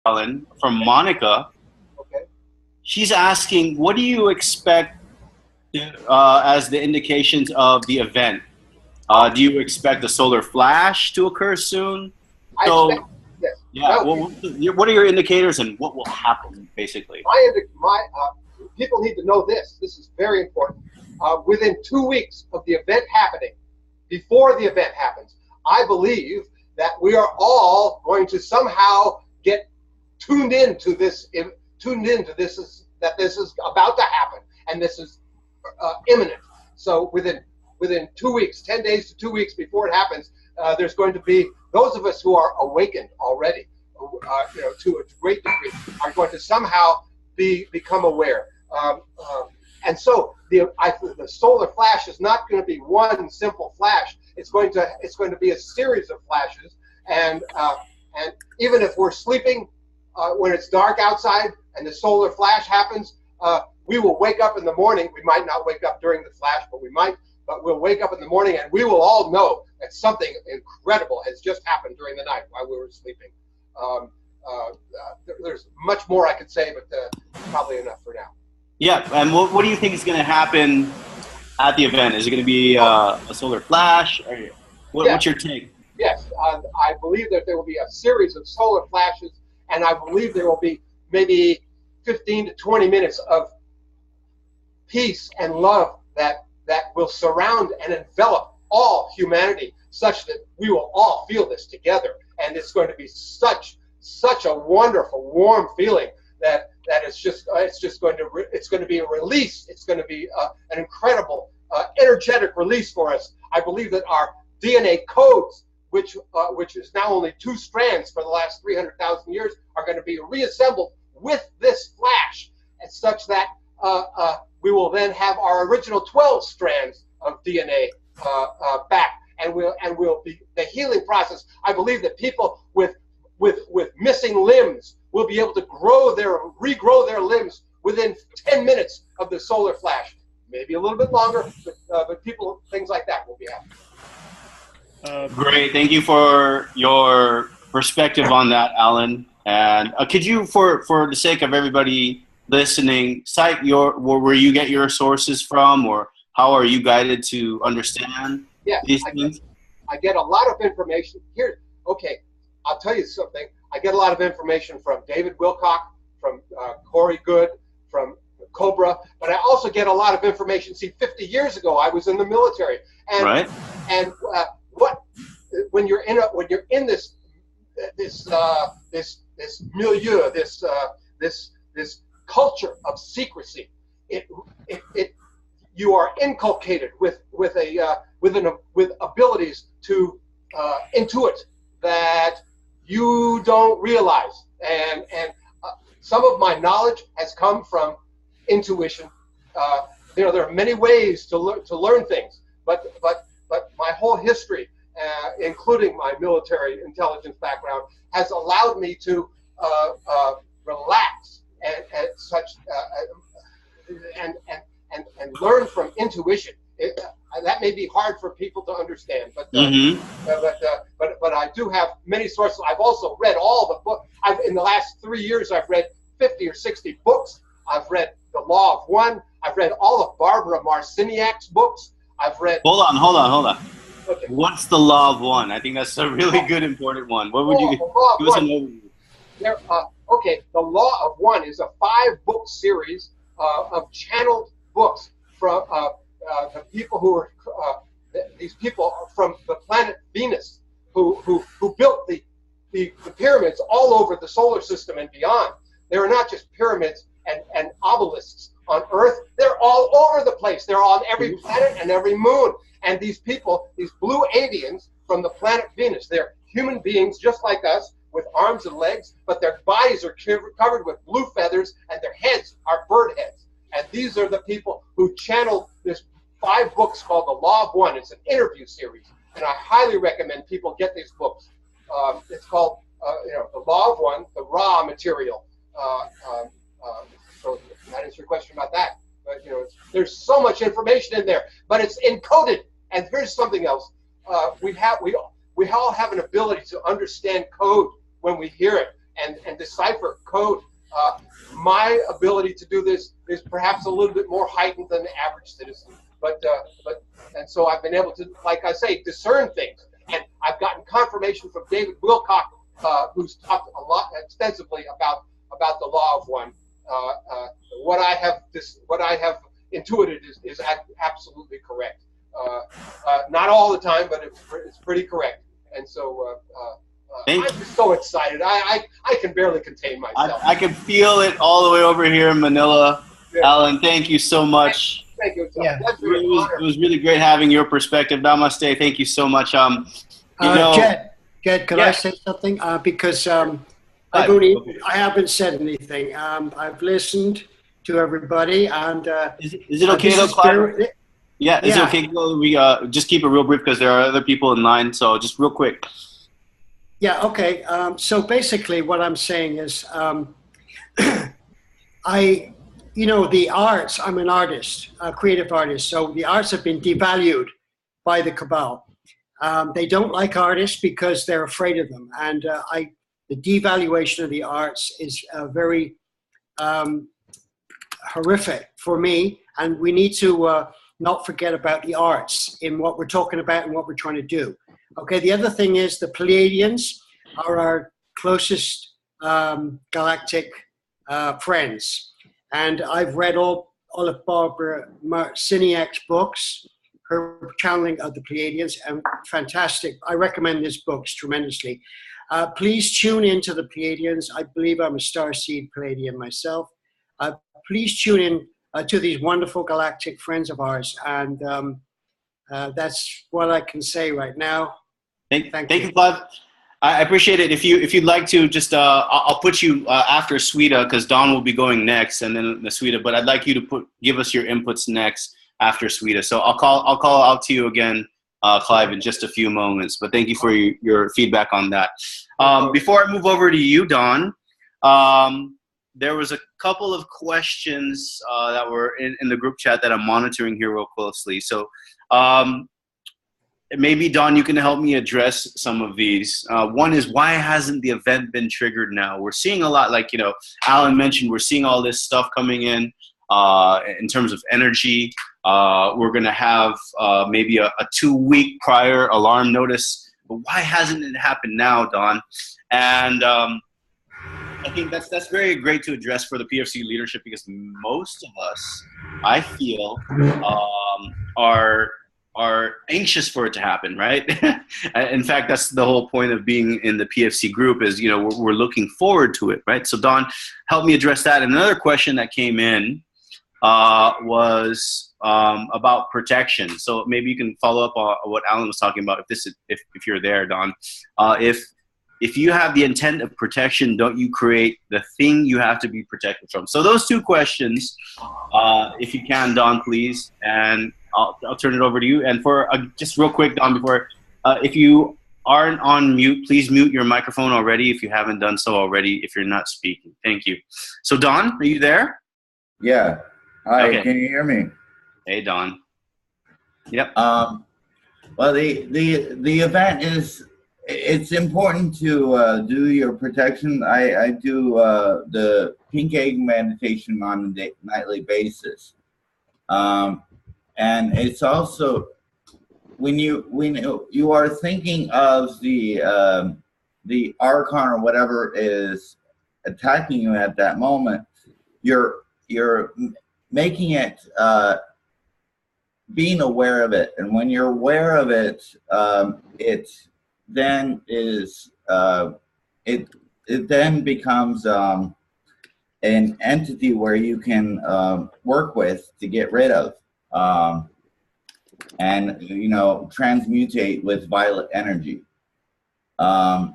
Alan, from Monica. Okay. She's asking, what do you expect as the indications of the event? Do you expect a solar flash to occur soon? I expect, yes. Yeah. What are your indicators and what will happen, basically? People need to know this. This is very important. Within 2 weeks of the event happening, before the event happens, I believe that we are all going to somehow get tuned into this. That this is about to happen, and this is imminent. So within 2 weeks, 10 days to 2 weeks before it happens, there's going to be those of us who are awakened already, to a great degree, are going to somehow become aware. And so the solar flash is not going to be one simple flash. It's going to be a series of flashes, and even if we're sleeping, when it's dark outside and the solar flash happens, we will wake up in the morning. We might not wake up during the flash, but we might. But we'll wake up in the morning and we will all know that something incredible has just happened during the night while we were sleeping. There's much more I could say, but probably enough for now. Yeah, and what do you think is going to happen at the event? Is it going to be a solar flash? What's your take? Yes, I believe that there will be a series of solar flashes, and I believe there will be maybe 15 to 20 minutes of peace and love that will surround and envelop all humanity, such that we will all feel this together, and it's going to be such a wonderful, warm feeling that it's going to be a release. It's going to be an incredible, energetic release for us. I believe that our DNA codes, which is now only 2 strands for the last 300,000 years, are going to be reassembled with this flash, and such that we will then have our original 12 strands of DNA back, and we'll be the healing process. I believe that people with missing limbs will be able to regrow their limbs within 10 minutes of the solar flash. Maybe a little bit longer, but things like that will be happening. Great, thank you for your perspective on that, Alan. And could you, for the sake of everybody listening, cite where you get your sources from, or how are you guided to understand these things? I get a lot of information here. Okay, I'll tell you something. I get a lot of information from David Wilcock, from Corey Good, from Cobra, but I also get a lot of information. See, 50 years ago, I was in the military, and right. And when you're in this milieu, this culture of secrecy, you are inculcated with abilities to intuit that you don't realize, and some of my knowledge has come from intuition. There are many ways to learn things, but my whole history, including my military intelligence background, has allowed me to relax and learn from intuition. That may be hard for people to understand, but I do have many sources. I've also read all the books. In the last 3 years, I've read 50 or 60 books. I've read The Law of One. I've read all of Barbara Marciniak's books. I've read. Hold on. Okay. What's the Law of One? I think that's a really good, important one. What would you give us an overview? Okay, The Law of One is a 5-book series of channeled books from the people who are these people from the planet Venus who built the pyramids all over the solar system and beyond. They are not just pyramids and obelisks on Earth. They're all over the place. They're on every planet and every moon. And these people, these blue avians from the planet Venus, they're human beings just like us with arms and legs, but their bodies are covered with blue feathers and their heads are bird heads. And these are the people who channeled this 5 books called The Law of One. It's an interview series, and I highly recommend people get these books. It's called The Law of One, the raw material. So that is your question about that. But there's so much information in there, but it's encoded. And here's something else: we all have an ability to understand code when we hear it, and decipher code. My ability to do this is perhaps a little bit more heightened than the average citizen, and so I've been able to, like I say, discern things. And I've gotten confirmation from David Wilcock, who's talked a lot extensively about the law of one. What I have intuited is absolutely correct. Not all the time, but it's pretty correct. And so I'm just so excited. I can barely contain myself. I can feel it all the way over here in Manila. Yeah. Alan, thank you so much. Thank you. Yeah. It was really great having your perspective. Namaste. Thank you so much. Jed, could I say something? Because I haven't said anything. I've listened to everybody, and is it okay though, Clive? Yeah, is it okay? We just keep it real brief because there are other people in line. So just real quick. Yeah. Okay. So basically, what I'm saying is, the arts. I'm an artist, a creative artist. So the arts have been devalued by the cabal. They don't like artists because they're afraid of them, and the devaluation of the arts is very horrific for me. And we need to not forget about the arts in what we're talking about and what we're trying to do. Okay. The other thing is the Pleiadians are our closest galactic friends, and I've read all of Barbara Marciniak's books. Her channeling of the Pleiadians, and fantastic. I recommend these books tremendously. Please tune into the Pleiadians. I believe I'm a starseed Pleiadian myself. Please tune in to these wonderful galactic friends of ours, and that's what I can say right now. Thank you, Clive. I appreciate it. If you'd like to, just I'll put you after Sweta because Don will be going next, and then the Sweta. But I'd like you to give us your inputs next after Sweta. So I'll call out to you again, Clive, in just a few moments. But thank you for your feedback on that. Before I move over to you, Don, there was a couple of questions that were in the group chat that I'm monitoring here real closely. So maybe, Don, you can help me address some of these. One is, why hasn't the event been triggered now? We're seeing a lot, like, Alan mentioned, we're seeing all this stuff coming in terms of energy. We're going to have maybe a 2-week prior alarm notice. But why hasn't it happened now, Don? And I think that's very great to address for the PFC leadership, because most of us, I feel, are anxious for it to happen, right? In fact, that's the whole point of being in the PFC group is, we're looking forward to it, right? So Don, help me address that. And another question that came in was about protection. So maybe you can follow up on what Alan was talking about. If you're there, Don, if you have the intent of protection, don't you create the thing you have to be protected from? So those two questions, if you can, Don, please, and I'll turn it over to you. And for just real quick, Don, before if you aren't on mute, please mute your microphone already if you haven't done so already. If you're not speaking, thank you. So Don, are you there? Yeah. Hi, okay. Can you hear me? Hey, Don. Yep. Well, the event is, it's important to do your protection. I do the pink egg meditation on a nightly basis. And it's also, when you are thinking of the archon or whatever is attacking you at that moment, you're making it, being aware of it. And when you're aware of it, it then is, it then becomes an entity where you can work with to get rid of, and transmutate with violet energy. And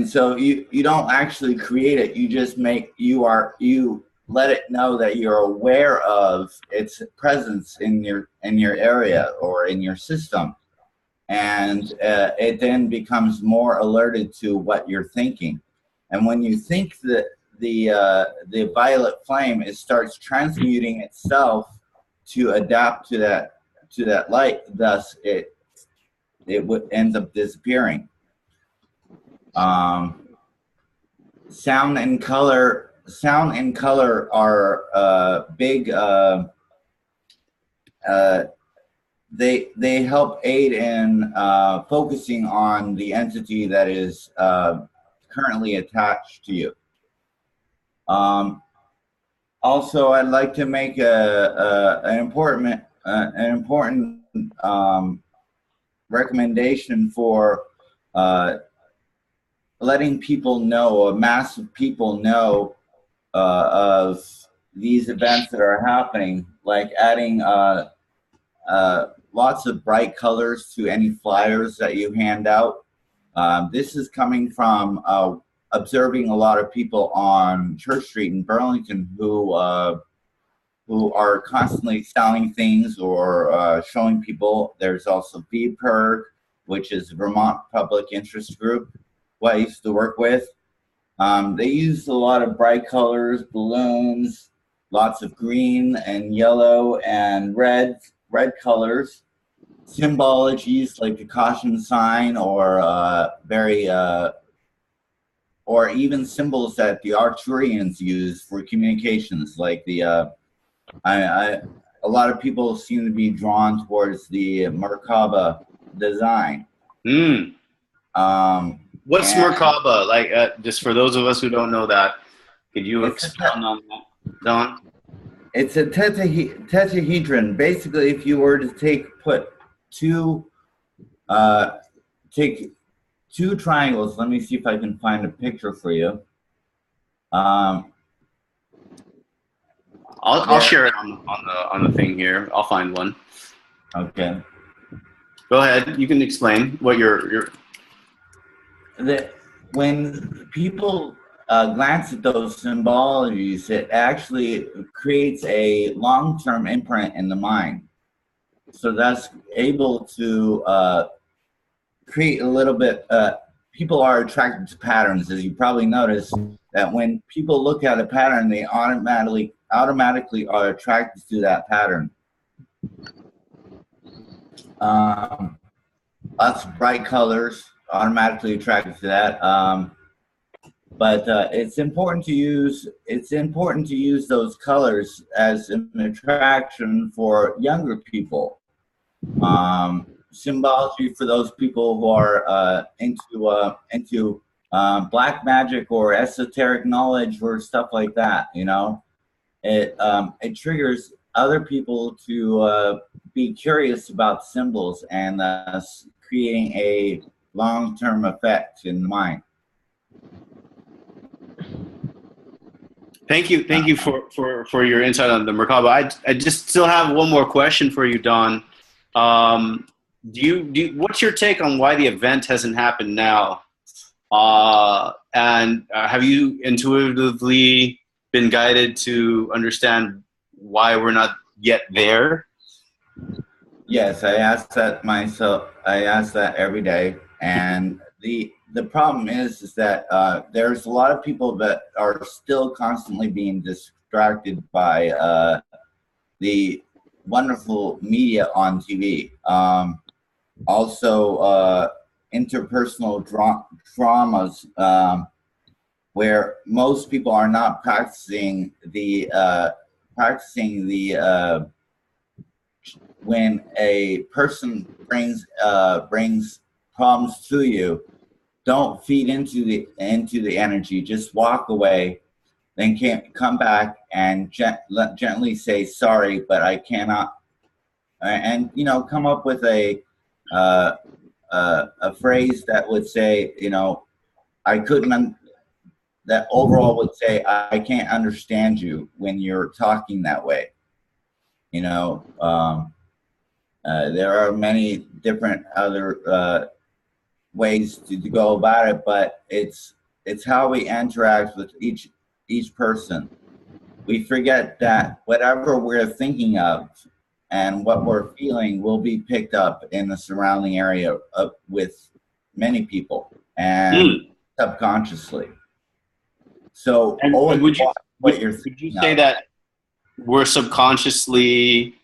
so you don't actually create it. You just you let it know that you're aware of its presence in your area or in your system, and it then becomes more alerted to what you're thinking. And when you think that the violet flame, it starts transmuting itself to adapt to that light. Thus, it ends up disappearing. sound and color are big. They help aid in focusing on the entity that is currently attached to you. Also, I'd like to make an important recommendation for letting people know, a mass of people know of these events that are happening, like adding lots of bright colors to any flyers that you hand out. This is coming from observing a lot of people on Church Street in Burlington who are constantly selling things or showing people. There's also VPIRG, which is Vermont Public Interest Group, who I used to work with. They use a lot of bright colors, balloons, lots of green and yellow and red colors, symbologies like the caution sign, or or even symbols that the Arcturians use for communications, like the a lot of people seem to be drawn towards the Merkaba design. What's Merkaba? Like, just for those of us who don't know that, could you expound on that, Don? It's a tetrahedron. Basically, if you were to take two triangles. Let me see if I can find a picture for you. I'll share it on the thing here. I'll find one. Okay. Go ahead. You can explain what your. When people glance at those symbologies, it actually creates a long-term imprint in the mind. So that's able to create a little bit. People are attracted to patterns, as you probably noticed. That when people look at a pattern, they automatically are attracted to that pattern. Lots of bright colors, automatically attracted to that. But it's important to use those colors as an attraction for younger people. Symbology for those people who are into black magic or esoteric knowledge or stuff like that. You know, it triggers other people to be curious about symbols, and thus creating a long-term effect in the mind. Thank you for your insight on the Merkaba. I just still have one more question for you, Don. What's your take on why the event hasn't happened now? And have you intuitively been guided to understand why we're not yet there? Yes, I ask that myself. I ask that every day, and the problem is that there's a lot of people that are still constantly being distracted by the wonderful media on TV. Also, interpersonal dramas, where most people are not practicing the when a person brings problems to you, don't feed into the energy. Just walk away, then can't come back and gently say sorry, but I cannot, and come up with a phrase that would say, I couldn't. That overall would say, I can't understand you when you're talking that way. There are many different other ways to go about it, but it's how we interact with each person. We forget that whatever we're thinking of and what we're feeling will be picked up in the surrounding area with many people and subconsciously. So would you say that we're subconsciously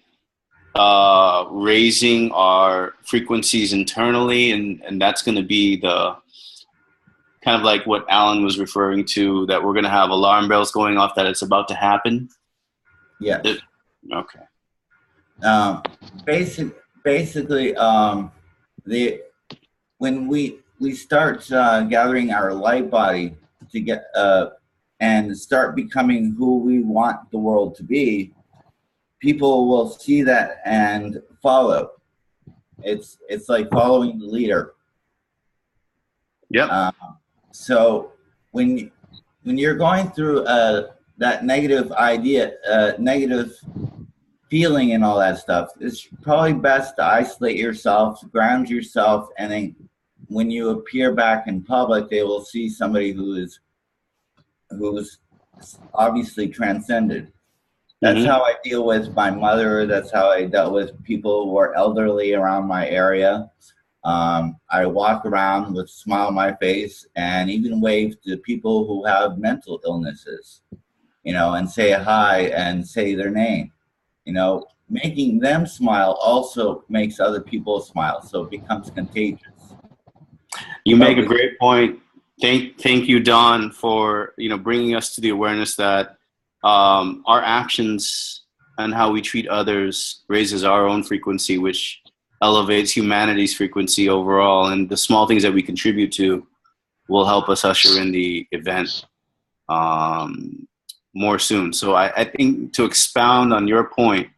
raising our frequencies internally, and that's going to be the kind of like what Alan was referring to, that we're going to have alarm bells going off that it's about to happen? Yeah. Okay. Basically, when we start gathering our light body to get and start becoming who we want the world to be, people will see that and follow. It's like following the leader. Yep. So when you're going through that negative idea, negative feeling and all that stuff, it's probably best to isolate yourself, ground yourself, and then when you appear back in public, they will see somebody who's obviously transcended. That's how I deal with my mother. That's how I dealt with people who are elderly around my area. I walk around with a smile on my face and even wave to people who have mental illnesses, and say hi and say their name. Making them smile also makes other people smile, so it becomes contagious. You make a great point. Thank you, Don, for bringing us to the awareness that our actions and how we treat others raises our own frequency, which elevates humanity's frequency overall. And the small things that we contribute to will help us usher in the event more soon. So I think, to expound on your point,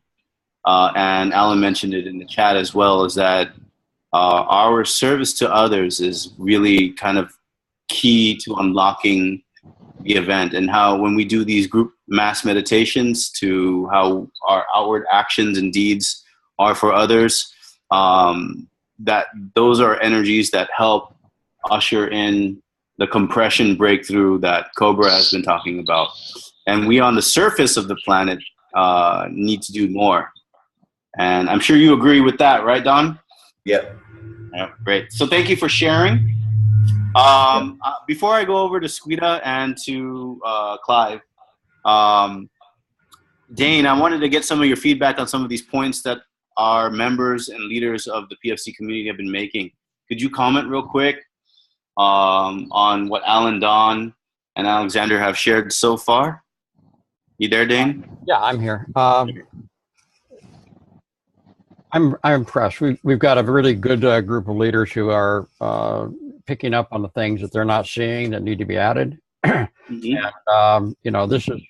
and Alan mentioned it in the chat as well, is that our service to others is really kind of key to unlocking the event, and how when we do these group mass meditations, to how our outward actions and deeds are for others, that those are energies that help usher in the compression breakthrough that Cobra has been talking about. And we on the surface of the planet need to do more. And I'm sure you agree with that, right, Don? Yep. Yeah, great. So thank you for sharing. Before I go over to Squida and to Clive, Dane, I wanted to get some of your feedback on some of these points that our members and leaders of the PFC community have been making. Could you comment real quick on what Alan, Don, and Alexander have shared so far? You there, Dane? Yeah, I'm here. I'm impressed. We've got a really good group of leaders who are picking up on the things that they're not seeing that need to be added. And this is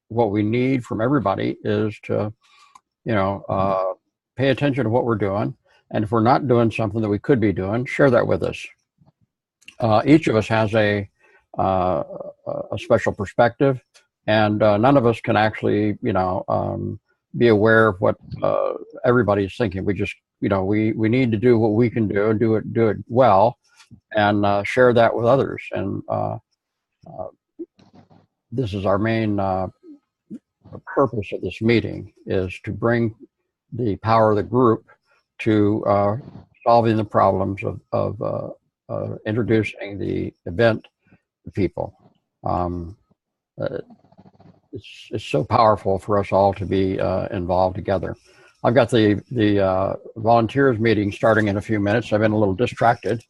what we need from everybody, is to pay attention to what we're doing, and if we're not doing something that we could be doing, share that with us. Each of us has a special perspective, and none of us can actually be aware of what everybody's thinking. We just we need to do what we can do and do it well, and share that with others. And this is our main purpose of this meeting, is to bring the power of the group to solving the problems of introducing the event to people. It's so powerful for us all to be involved together. I've got the volunteers meeting starting in a few minutes. I've been a little distracted.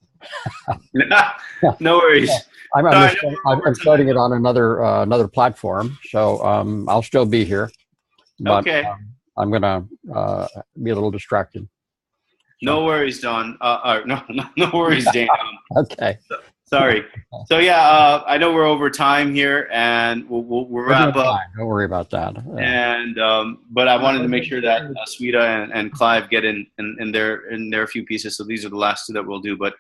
No worries. I'm starting it on another platform, so I'll still be here. But, okay. I'm gonna be a little distracted. No worries, Don. No worries, Dane. Okay. Sorry. So yeah, I know we're over time here, and we'll wrap up. Don't worry about that. And but I wanted to make sure that Sweeta and Clive get in their few pieces. So these are the last two that we'll do. But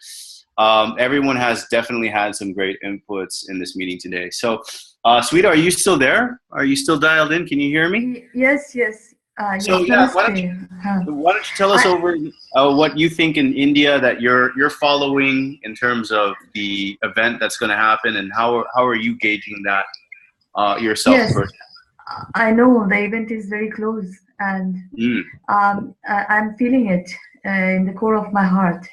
everyone has definitely had some great inputs in this meeting today. So Sweeta, are you still there? Are you still dialed in? Can you hear me? Yes. So yeah, why don't you tell us over what you think in India that you're following in terms of the event that's going to happen, and how are you gauging that yourself? Yes, first? I know the event is very close, and I'm feeling it in the core of my heart.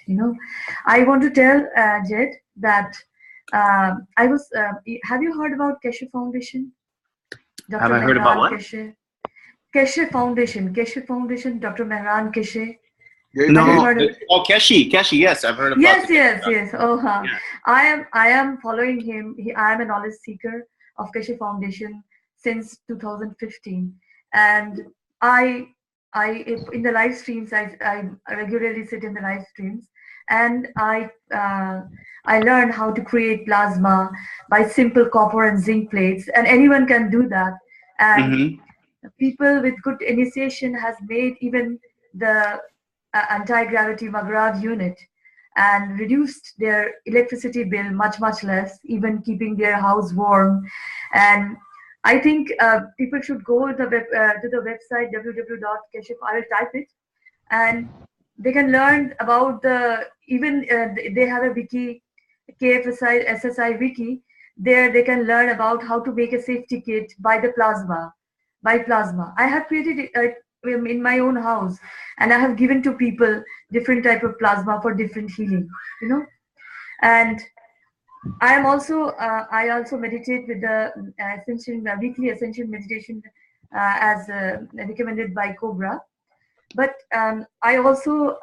I want to tell Jed that I was. Have you heard about Keshe Foundation? Dr. Have I heard about what? Keshe Foundation, Dr. Mehran Keshe. No. Heard of, Oh, Keshi. Yes, I've heard about. yes. Oh, huh. Yeah. I am following him. I am a knowledge seeker of Keshe Foundation since 2015, and I in the live streams I regularly sit in the live streams, and I learn how to create plasma by simple copper and zinc plates, and anyone can do that. And people with good initiation has made even the anti-gravity McGrath unit and reduced their electricity bill much less, even keeping their house warm. And I think people should go to the website www.keshif. I will type it, and they can learn about they have a wiki, KFSI SSI wiki. There they can learn about how to make a safety kit by plasma. I have created it in my own house, and I have given to people different type of plasma for different healing, and I also meditate with the weekly ascension meditation as recommended by Cobra. But I also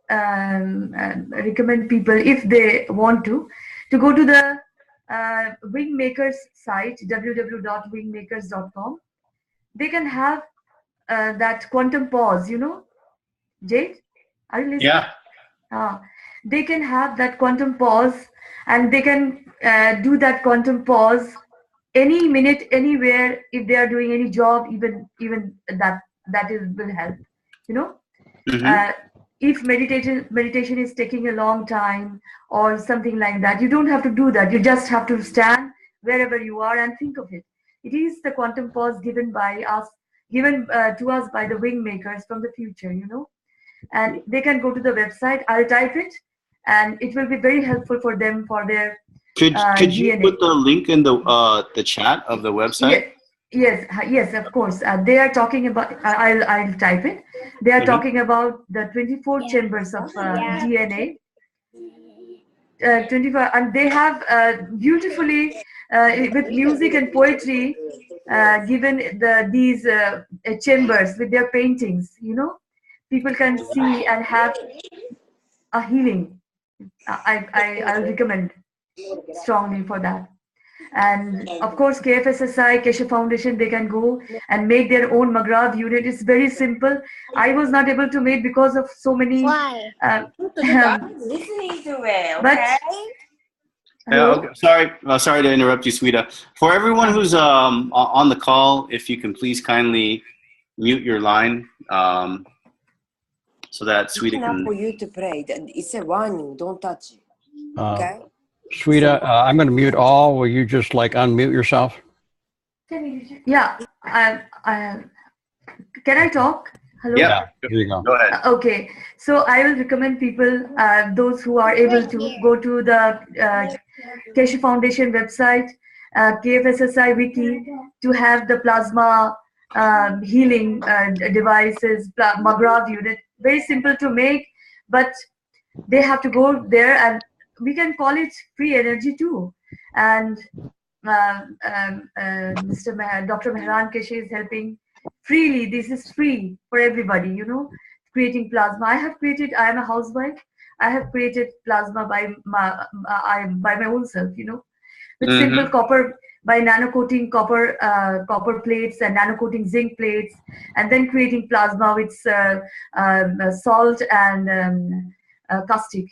recommend people, if they want to go to the Wingmakers site, www.wingmakers.com. They can have that quantum pause, Jade, are you listening? Yeah. They can have that quantum pause, and they can do that quantum pause any minute, anywhere, if they are doing any job, even that will help, if meditation is taking a long time or something like that, you don't have to do that. You just have to stand wherever you are and think of it. It is the quantum pause given to us by the Wingmakers from the future, and they can go to the website. I'll type it, and it will be very helpful for them for their Could you put the link in the chat of the website? Yes, of course. They are talking about. I'll type it. They are talking about the 24 chambers of DNA. 24, and they have beautifully with music and poetry given these chambers with their paintings. People can see and have a healing. I'll recommend strongly for that. And of course, KFSSI, Keshe Foundation, they can go and make their own McGrath unit. It's very simple. I was not able to make because of so many. Why? Listening to it, okay? Okay. Sorry to interrupt you, Sweeta. For everyone who's on the call, if you can please kindly mute your line so that Sweeta can. For you to pray. It's a warning. Don't touch it. Okay. Sweeta, I'm going to mute all. Will you just unmute yourself? Yeah. Can I talk? Hello? Yeah. Here you go. Go ahead. Okay. So I will recommend people, those who are able to, go to the Keshe Foundation website, KFSSI wiki, to have the plasma healing devices, McGrath unit. Very simple to make, but they have to go there, and we can call it free energy too. And Dr. Mehran Keshe is helping freely. This is free for everybody, creating plasma. I am a housewife. I have created plasma by my own self, with simple copper, by nano-coating copper plates and nano-coating zinc plates, and then creating plasma with salt and caustic,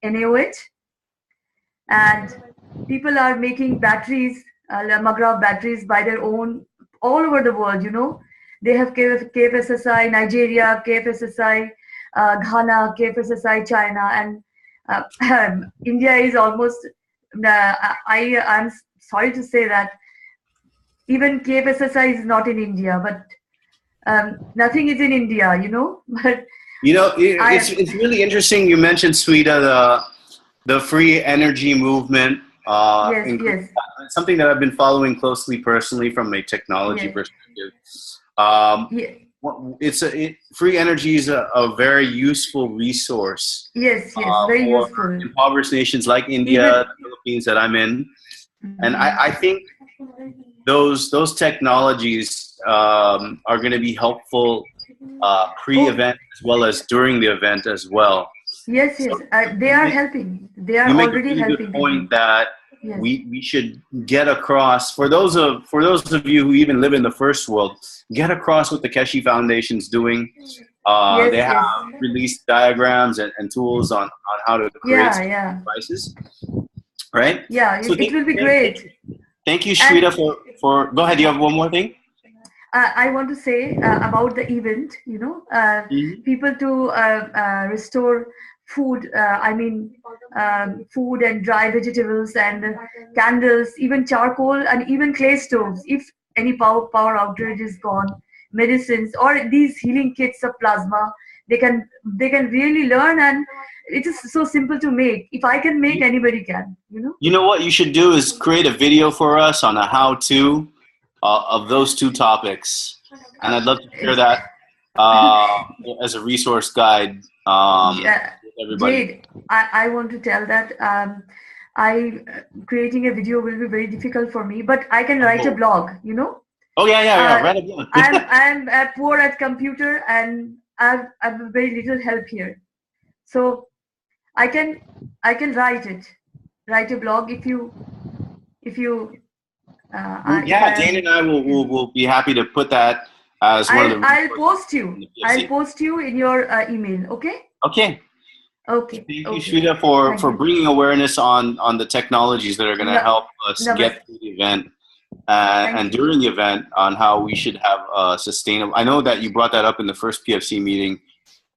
NaOH. And people are making batteries, McGrath batteries by their own, all over the world, They have KFSSI Nigeria, KFSSI Ghana, KFSSI China, and India is almost, I'm sorry to say that even KFSSI is not in India, but nothing is in India, but it's really interesting. You mentioned, Sweeta, the free energy movement. Yes. Something that I've been following closely personally from a technology perspective. Free energy is a very useful resource. Yes, very for useful. impoverished nations like India, the Philippines that I'm in, and I think those technologies are going to be helpful pre-event as well as during the event as well. Yes, So yes. They are helping. They are you make a already really helping good point people. that Yes. we should get across for those of you who even live in the first world, get across what the Keshi Foundation's doing. Yes, They have yes. released diagrams and tools on how to create Yeah, yeah. devices, right? Yeah, So it will be great. thank you, And Shrita, for go ahead. You have one more thing? I want to say about the event, Mhm. people to restore food, food and dry vegetables and candles, even charcoal and even clay stoves. If any power outage is gone, medicines or these healing kits of plasma, they can really learn, and it is so simple to make. If I can make, anybody can. You know what you should do is create a video for us on a how-to of those two topics, and I'd love to share that as a resource guide with everybody. Jade, I want to tell that creating a video will be very difficult for me, but I can write a blog. Oh yeah. Uh, Right again. I'm poor at computer and I've very little help here, so I can write a blog if you Yeah, Dana and I will be happy to put that as one of the. I'll post you. in the PFC. I'll post you in your email. Okay. Okay. Okay. Thank you, Okay. Shrita, for bringing awareness on the technologies that are going to help us get through the event and during the event on how we should have sustainable. I know that you brought that up in the first PFC meeting,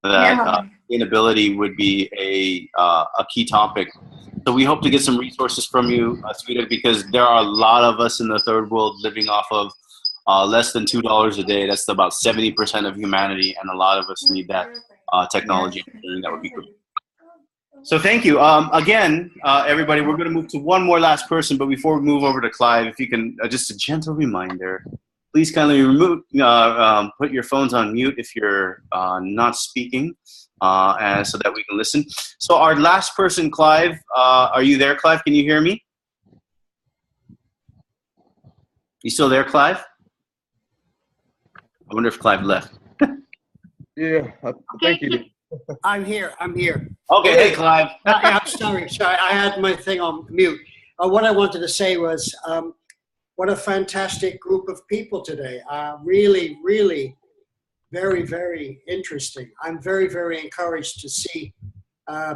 that sustainability would be a key topic. So we hope to get some resources from you, Sweeta, because there are a lot of us in the third world living off of less than $2 a day. That's about 70% of humanity, and a lot of us need that technology. Yes. That would be good. So thank you. Again, everybody, we're going to move to one more last person, but before we move over to Clive, if you can, just a gentle reminder, please kindly put your phones on mute if you're not speaking, and so that we can listen. So our last person, Clive, are you there, Clive? Can you hear me? You still there, Clive? I wonder if Clive left. Yeah, thank you. I'm here. Okay, hey, Clive. I'm sorry. I had my thing on mute. What I wanted to say was, what a fantastic group of people today. Really, really very, very interesting. I'm very, very encouraged to see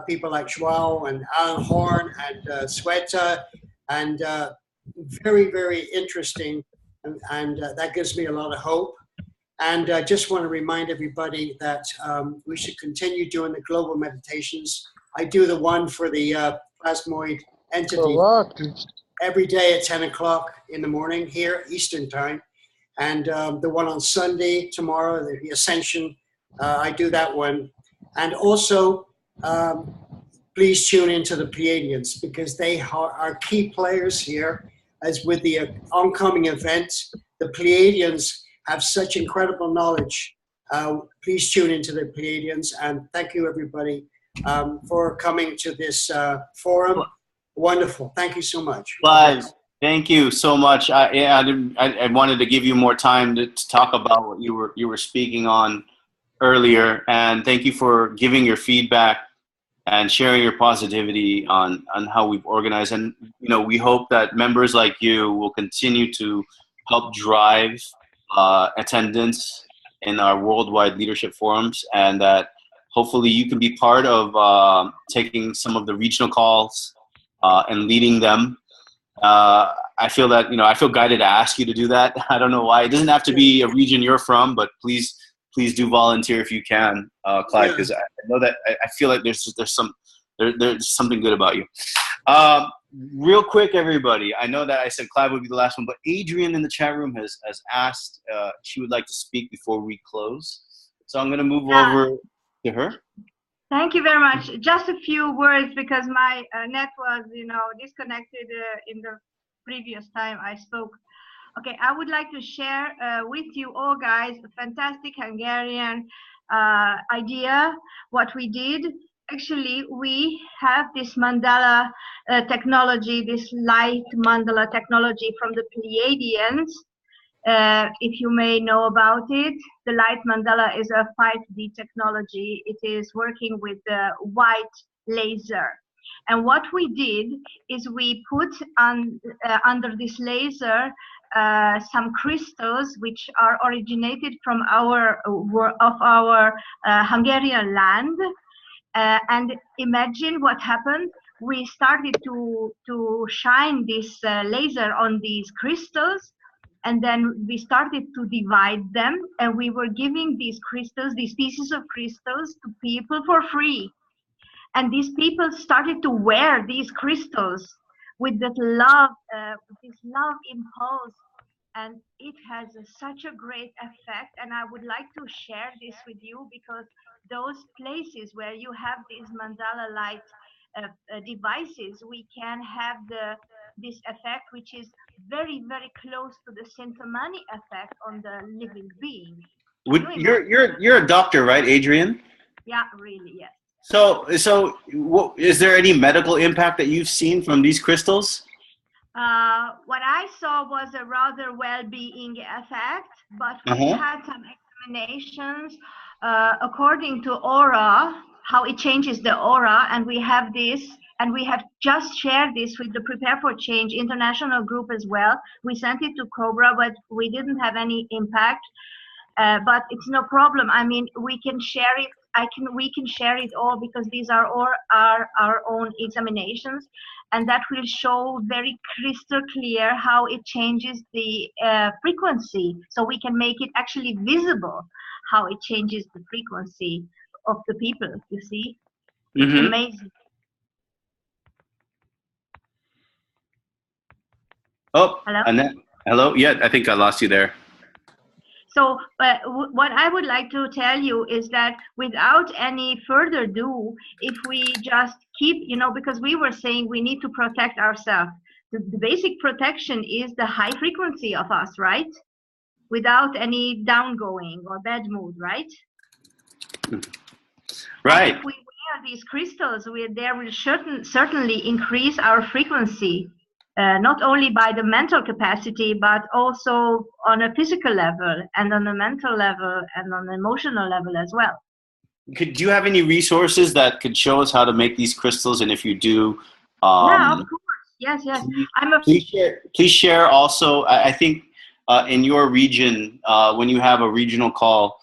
people like Joao and Alan Horn and Sweta, and very, very interesting. And that gives me a lot of hope. And I just want to remind everybody that we should continue doing the global meditations. I do the one for the plasmoid entity every day at 10 o'clock in the morning here, Eastern time. And the one on Sunday, tomorrow, the Ascension, I do that one. And also, please tune into the Pleiadians, because they are key players here, as with the oncoming event. The Pleiadians have such incredible knowledge. Please tune into the Pleiadians, and thank you everybody for coming to this forum. Wonderful. Thank you so much. Clive, thank you so much. I wanted to give you more time to talk about what you were speaking on earlier, and thank you for giving your feedback and sharing your positivity on how we've organized. And we hope that members like you will continue to help drive attendance in our worldwide leadership forums, and that hopefully you can be part of taking some of the regional calls and leading them. I feel that I feel guided to ask you to do that. I don't know why. It doesn't have to be a region you're from, but please do volunteer if you can, Clive, because I know that I feel like there's something good about you. Real quick, everybody. I know that I said Clive would be the last one, but Adrian in the chat room has asked she would like to speak before we close. So I'm going to move over to her. Thank you very much. Just a few words, because my net was, disconnected in the previous time I spoke. Okay, I would like to share with you all guys a fantastic Hungarian idea, what we did. Actually, we have this mandala technology, this light mandala technology from the Pleiadians, if you may know about it, the light mandala is a 5D technology. It is working with the white laser. And what we did is we put under this laser some crystals which are originated from our Hungarian land. And imagine what happened. We started to shine this laser on these crystals, and then we started to divide them, and we were giving these crystals, these pieces of crystals, to people for free. And these people started to wear these crystals with that love, this love impulse, and it has such a great effect. And I would like to share this with you, because those places where you have these mandala light devices, we can have this effect, which is very, very close to the Sintamani effect on the living being. You're a doctor, right, Adrian? Yeah, really, yes. So is there any medical impact that you've seen from these crystals? What I saw was a rather well-being effect, but we had some examinations according to aura, how it changes the aura, and we have this, and we have just shared this with the Prepare for Change international group as well. We sent it to Cobra, but we didn't have any impact. But it's no problem. I mean, we can share it. We can share it all, because these are all our own examinations, and that will show very crystal clear how it changes the frequency. So we can make it actually visible how it changes the frequency of the people. You see, it's amazing. Oh, hello. Annette. Hello. Yeah, I think I lost you there. So what I would like to tell you is that without any further ado, if we just keep, because we were saying we need to protect ourselves. The basic protection is the high frequency of us, right? Without any downgoing or bad mood, right? Right. And if we wear these crystals, they will certainly increase our frequency. Not only by the mental capacity, but also on a physical level, and on a mental level, and on an emotional level as well. Do you have any resources that could show us how to make these crystals? And if you do, yeah, of course. Yes. Please share also. I think in your region, when you have a regional call,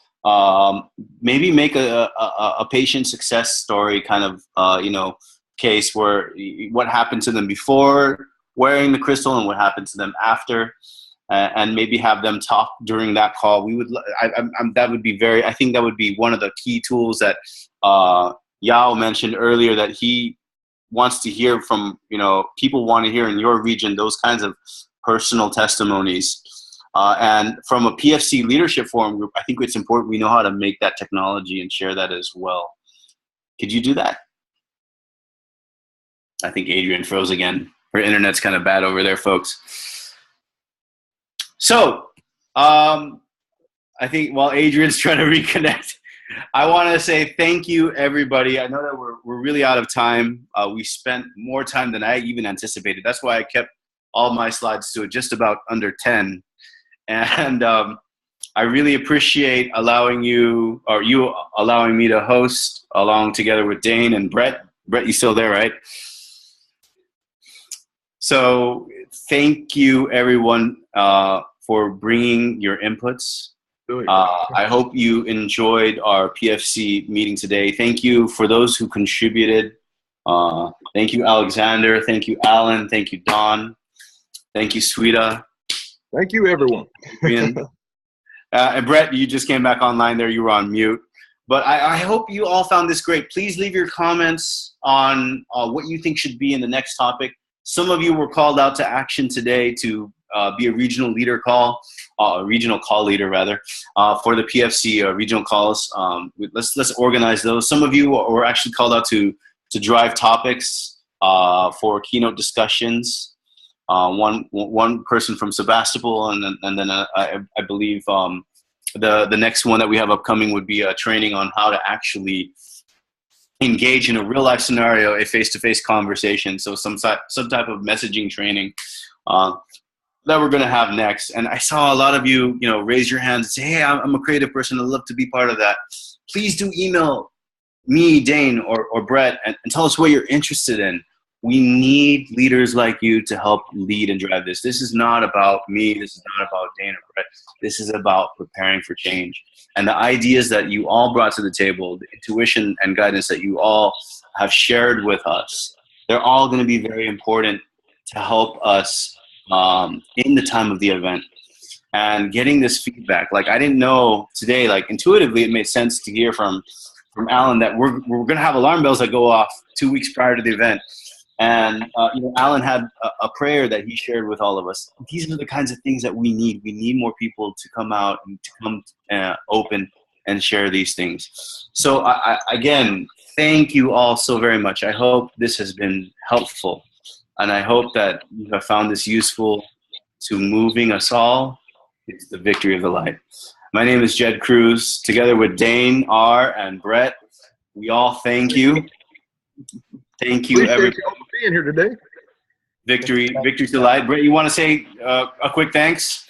maybe make a patient success story kind of case where what happened to them before wearing the crystal and what happened to them after, and maybe have them talk during that call. That would be I think that would be one of the key tools that Yao mentioned earlier, that he wants to hear from, people want to hear in your region, those kinds of personal testimonies. And from a PFC leadership forum group, I think it's important we know how to make that technology and share that as well. Could you do that? I think Adrian froze again. Her internet's kind of bad over there, folks. So, I think while Adrian's trying to reconnect, I want to say thank you, everybody. I know that we're really out of time. We spent more time than I even anticipated. That's why I kept all my slides to just about under 10. And I really appreciate you allowing me to host along together with Dane and Brett. Brett, you still there, right? So thank you, everyone, for bringing your inputs. I hope you enjoyed our PFC meeting today. Thank you for those who contributed. Thank you, Alexander. Thank you, Alan. Thank you, Don. Thank you, Sweeta. Thank you, everyone. And Brett, you just came back online there. You were on mute. But I hope you all found this great. Please leave your comments on what you think should be in the next topic. Some of you were called out to action today to be a regional leader regional call leader rather, for the PFC regional calls. Let's organize those. Some of you were actually called out to drive topics for keynote discussions. One person from Sebastopol, and then I believe the next one that we have upcoming would be a training on how to actually engage in a real life scenario, a face-to-face conversation. So some type of messaging training. that we're going to have next. And I saw a lot of you, raise your hands and say, hey, I'm a creative person. I'd love to be part of that. Please do email me, Dane, or Brett, and tell us what you're interested in. We need leaders like you to help lead and drive this. This is not about me. This is not about Dane or Brett. This is about preparing for change. And the ideas that you all brought to the table, the intuition and guidance that you all have shared with us, they're all going to be very important to help us in the time of the event. And getting this feedback, like I didn't know today, like intuitively it made sense to hear from Alan that we're going to have alarm bells that go off 2 weeks prior to the event. And Alan had a prayer that he shared with all of us. These are the kinds of things that we need. We need more people to come out and to come open and share these things. So again, thank you all so very much. I hope this has been helpful. And I hope that you have found this useful to moving us all into the victory of the light. My name is Jed Cruz. Together with Dane, R, and Brett, we all thank you. Thank you, everybody, for being here today. Victory to the light. Brett, you want to say a quick thanks?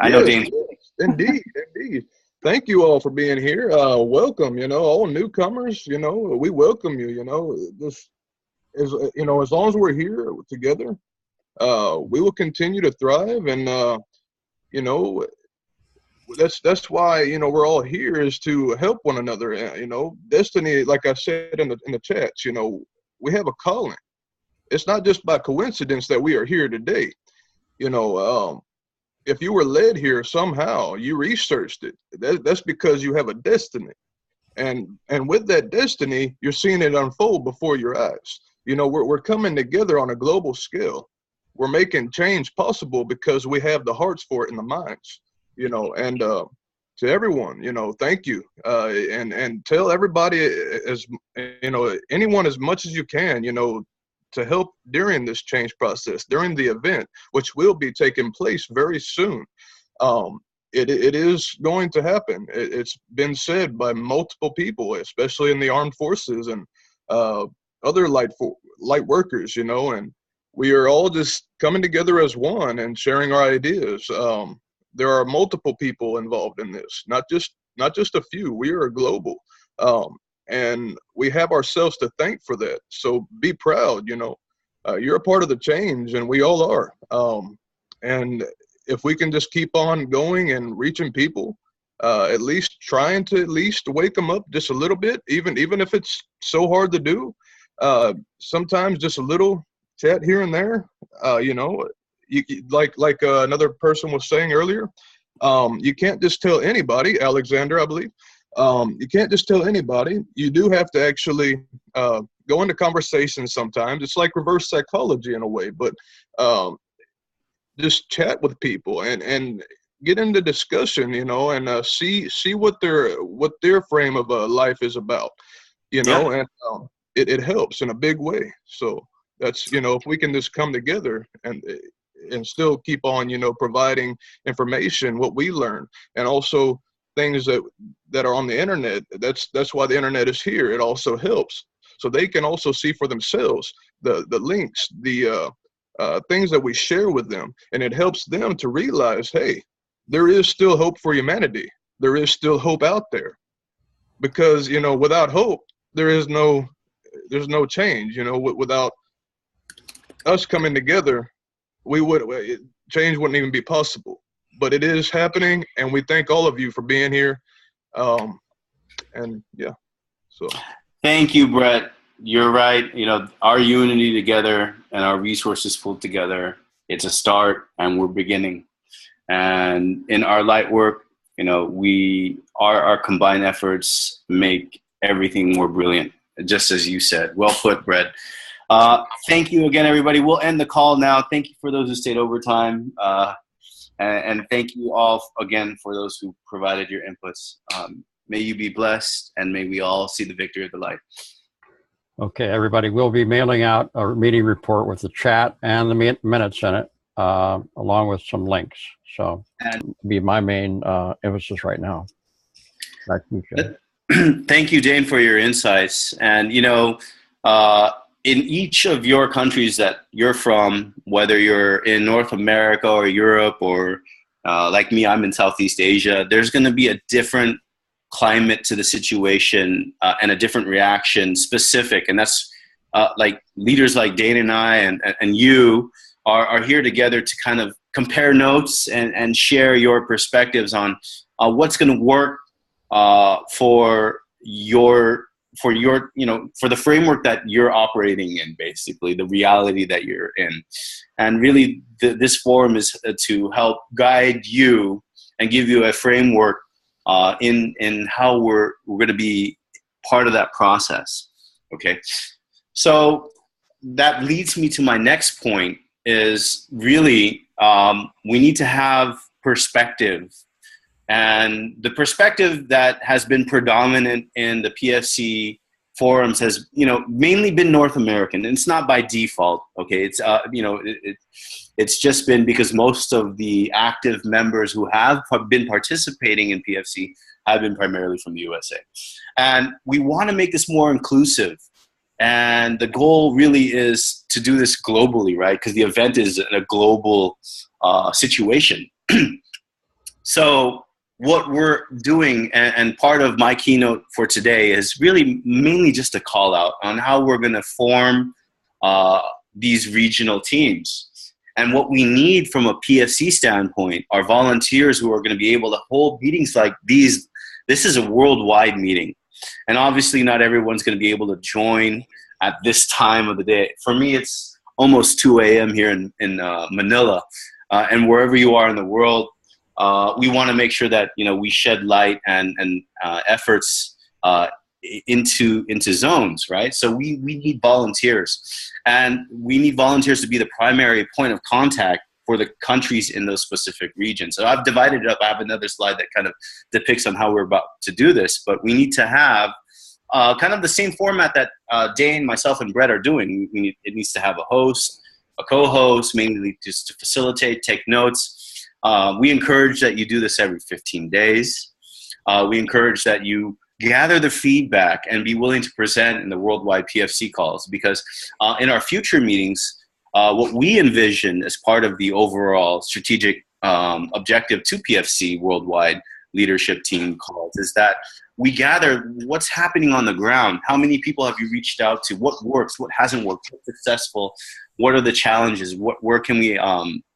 I know Dane. Indeed. Thank you all for being here. Welcome, all newcomers, we welcome you, this is, as long as we're here together, we will continue to thrive. And, that's why, we're all here, is to help one another. Destiny, like I said in the chats, we have a calling. It's not just by coincidence that we are here today. If you were led here somehow, you researched it. That's because you have a destiny. And with that destiny, you're seeing it unfold before your eyes. We're coming together on a global scale. We're making change possible because we have the hearts for it and the minds, and to everyone, thank you. And tell everybody, as anyone as much as you can, to help during this change process, during the event, which will be taking place very soon. It is going to happen. It's been said by multiple people, especially in the armed forces and other light workers, and we are all just coming together as one and sharing our ideas. There are multiple people involved in this, not just a few. We are global, and we have ourselves to thank for that. So be proud. You're a part of the change, and we all are. And if we can just keep on going and reaching people, at least trying to wake them up just a little bit, even if it's so hard to do. Sometimes just a little chat here and there, you like another person was saying earlier, you can't just tell anybody, Alexander, I believe, you can't just tell anybody. You do have to actually go into conversations sometimes. It's like reverse psychology in a way, but just chat with people and get into discussion, and see what their frame of life is about, and it helps in a big way. So that's, if we can just come together and still keep on, providing information, what we learn, and also things that are on the internet. That's why the internet is here. It also helps, so they can also see for themselves the links, the things that we share with them, and it helps them to realize, hey, there is still hope for humanity. There is still hope out there, because without hope, there's no change. Without us coming together, change wouldn't even be possible. But it is happening, and we thank all of you for being here. And yeah, so thank you, Brett. You're right. Our unity together and our resources pulled together, it's a start, and we're beginning. And in our light work, our combined efforts make everything more brilliant, just as you said. Well put, Brett. Thank you again, everybody. We'll end the call now. Thank you for those who stayed overtime. And thank you all again for those who provided your inputs. May you be blessed, and may we all see the victory of the light. Okay, everybody, we'll be mailing out a meeting report with the chat and the minutes in it, along with some links. So that'll be my main emphasis right now. Back to you, Jay. Thank you, Dane, for your insights. And, in each of your countries that you're from, whether you're in North America or Europe or like me, I'm in Southeast Asia, there's going to be a different climate to the situation and a different reaction specific. And that's like leaders like Dane and I and you are here together to kind of compare notes and share your perspectives on what's going to work for the framework that you're operating in, basically the reality that you're in. And really this forum is to help guide you and give you a framework in how we're going to be part of that process. Okay. So that leads me to my next point is really we need to have perspective. And the perspective that has been predominant in the PFC forums has, mainly been North American. And it's not by default. Okay. It's, it's just been because most of the active members who have been participating in PFC have been primarily from the USA. And we want to make this more inclusive. And the goal really is to do this globally, right? Because the event is a global situation. So what we're doing, and part of my keynote for today, is really mainly just a call out on how we're going to form these regional teams. And what we need from a PFC standpoint are volunteers who are going to be able to hold meetings like these. This is a worldwide meeting. And obviously not everyone's going to be able to join at this time of the day. For me, it's almost 2 a.m. here in Manila. And wherever you are in the world, we want to make sure that, we shed light and efforts into zones, right? So we need volunteers. And we need volunteers to be the primary point of contact for the countries in those specific regions. So I've divided it up. I have another slide that kind of depicts on how we're about to do this, but we need to have kind of the same format that Dane, myself, and Brett are doing. It needs to have a host, a co-host, mainly just to facilitate, take notes. We encourage that you do this every 15 days. We encourage that you gather the feedback and be willing to present in the worldwide PFC calls, because in our future meetings, what we envision as part of the overall strategic objective to PFC worldwide leadership team calls is that we gather what's happening on the ground. How many people have you reached out to? What works? What hasn't worked? What's successful? What are the challenges? Where can we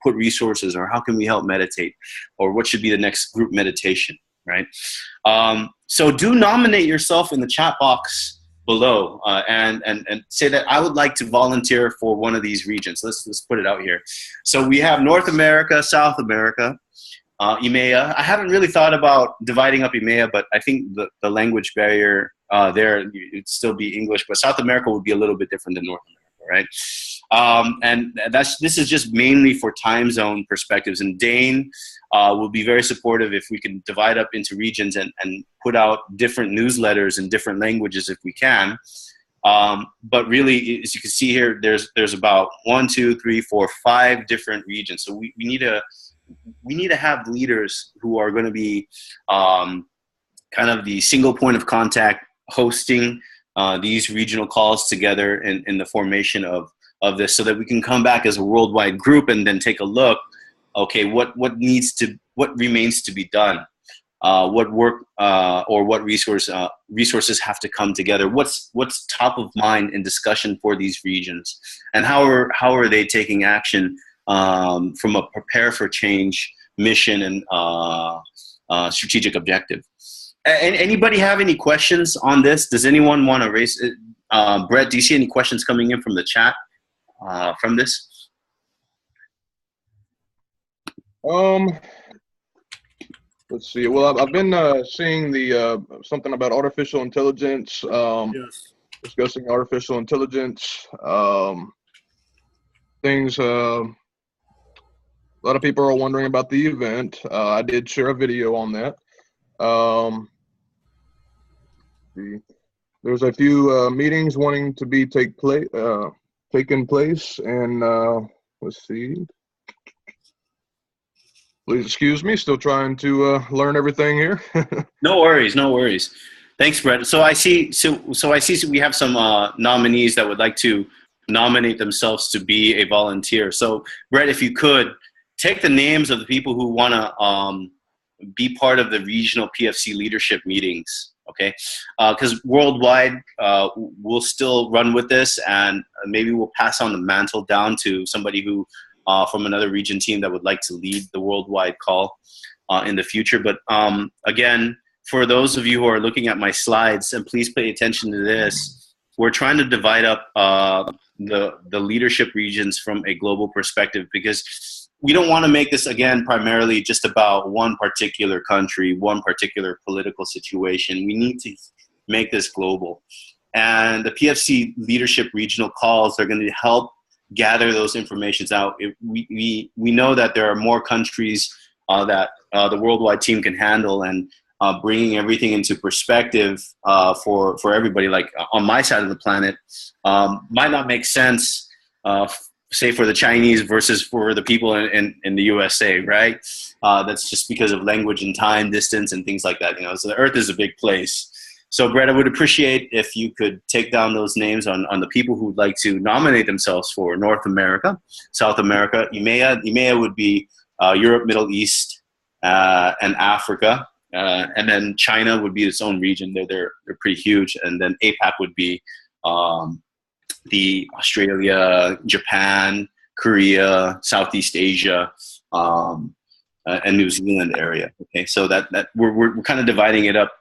put resources, or how can we help meditate? Or what should be the next group meditation, right? So do nominate yourself in the chat box below and say that I would like to volunteer for one of these regions. Let's put it out here. So we have North America, South America, EMEA. I haven't really thought about dividing up EMEA, but I think the language barrier there, it'd still be English, but South America would be a little bit different than North America, right? And this is just mainly for time zone perspectives. And Dane will be very supportive if we can divide up into regions and put out different newsletters in different languages if we can. But really, as you can see here, there's about 1, 2, 3, 4, 5 different regions. So we need to have leaders who are going to be kind of the single point of contact, hosting these regional calls together in the formation of this, so that we can come back as a worldwide group and then take a look. Okay, what remains to be done? What work or what resources have to come together? What's top of mind in discussion for these regions, and how are they taking action from a prepare for change mission and strategic objective? Anybody have any questions on this? Does anyone want to raise it? Brett, do you see any questions coming in from the chat from this? Let's see. Well, I've been seeing the something about artificial intelligence. Yes. Discussing artificial intelligence things. A lot of people are wondering about the event. I did share a video on that. There's a few meetings wanting to be taken place, and let's see. Please excuse me, still trying to learn everything here. No worries, no worries. Thanks, Brett. So I see. So I see. We have some nominees that would like to nominate themselves to be a volunteer. So, Brett, if you could take the names of the people who want to be part of the regional PFC leadership meetings. Okay, because worldwide we'll still run with this, and maybe we'll pass on the mantle down to somebody who from another region team that would like to lead the worldwide call in the future. But again, for those of you who are looking at my slides, and please pay attention to this, we're trying to divide up the leadership regions from a global perspective, because we don't want to make this, again, primarily just about one particular country, one particular political situation. We need to make this global. And the PFC leadership regional calls are going to help gather those informations out. We know that there are more countries that the worldwide team can handle, and bringing everything into perspective for everybody, like on my side of the planet, might not make sense, say for the Chinese versus for the people in the USA, right? That's just because of language and time, distance, and things like that. So the Earth is a big place. So Brett, I would appreciate if you could take down those names on the people who would like to nominate themselves for North America, South America. EMEA would be Europe, Middle East, and Africa. And then China would be its own region. They're pretty huge. And then APAC would be the Australia, Japan, Korea, Southeast Asia, and New Zealand area. Okay, so that we're kind of dividing it up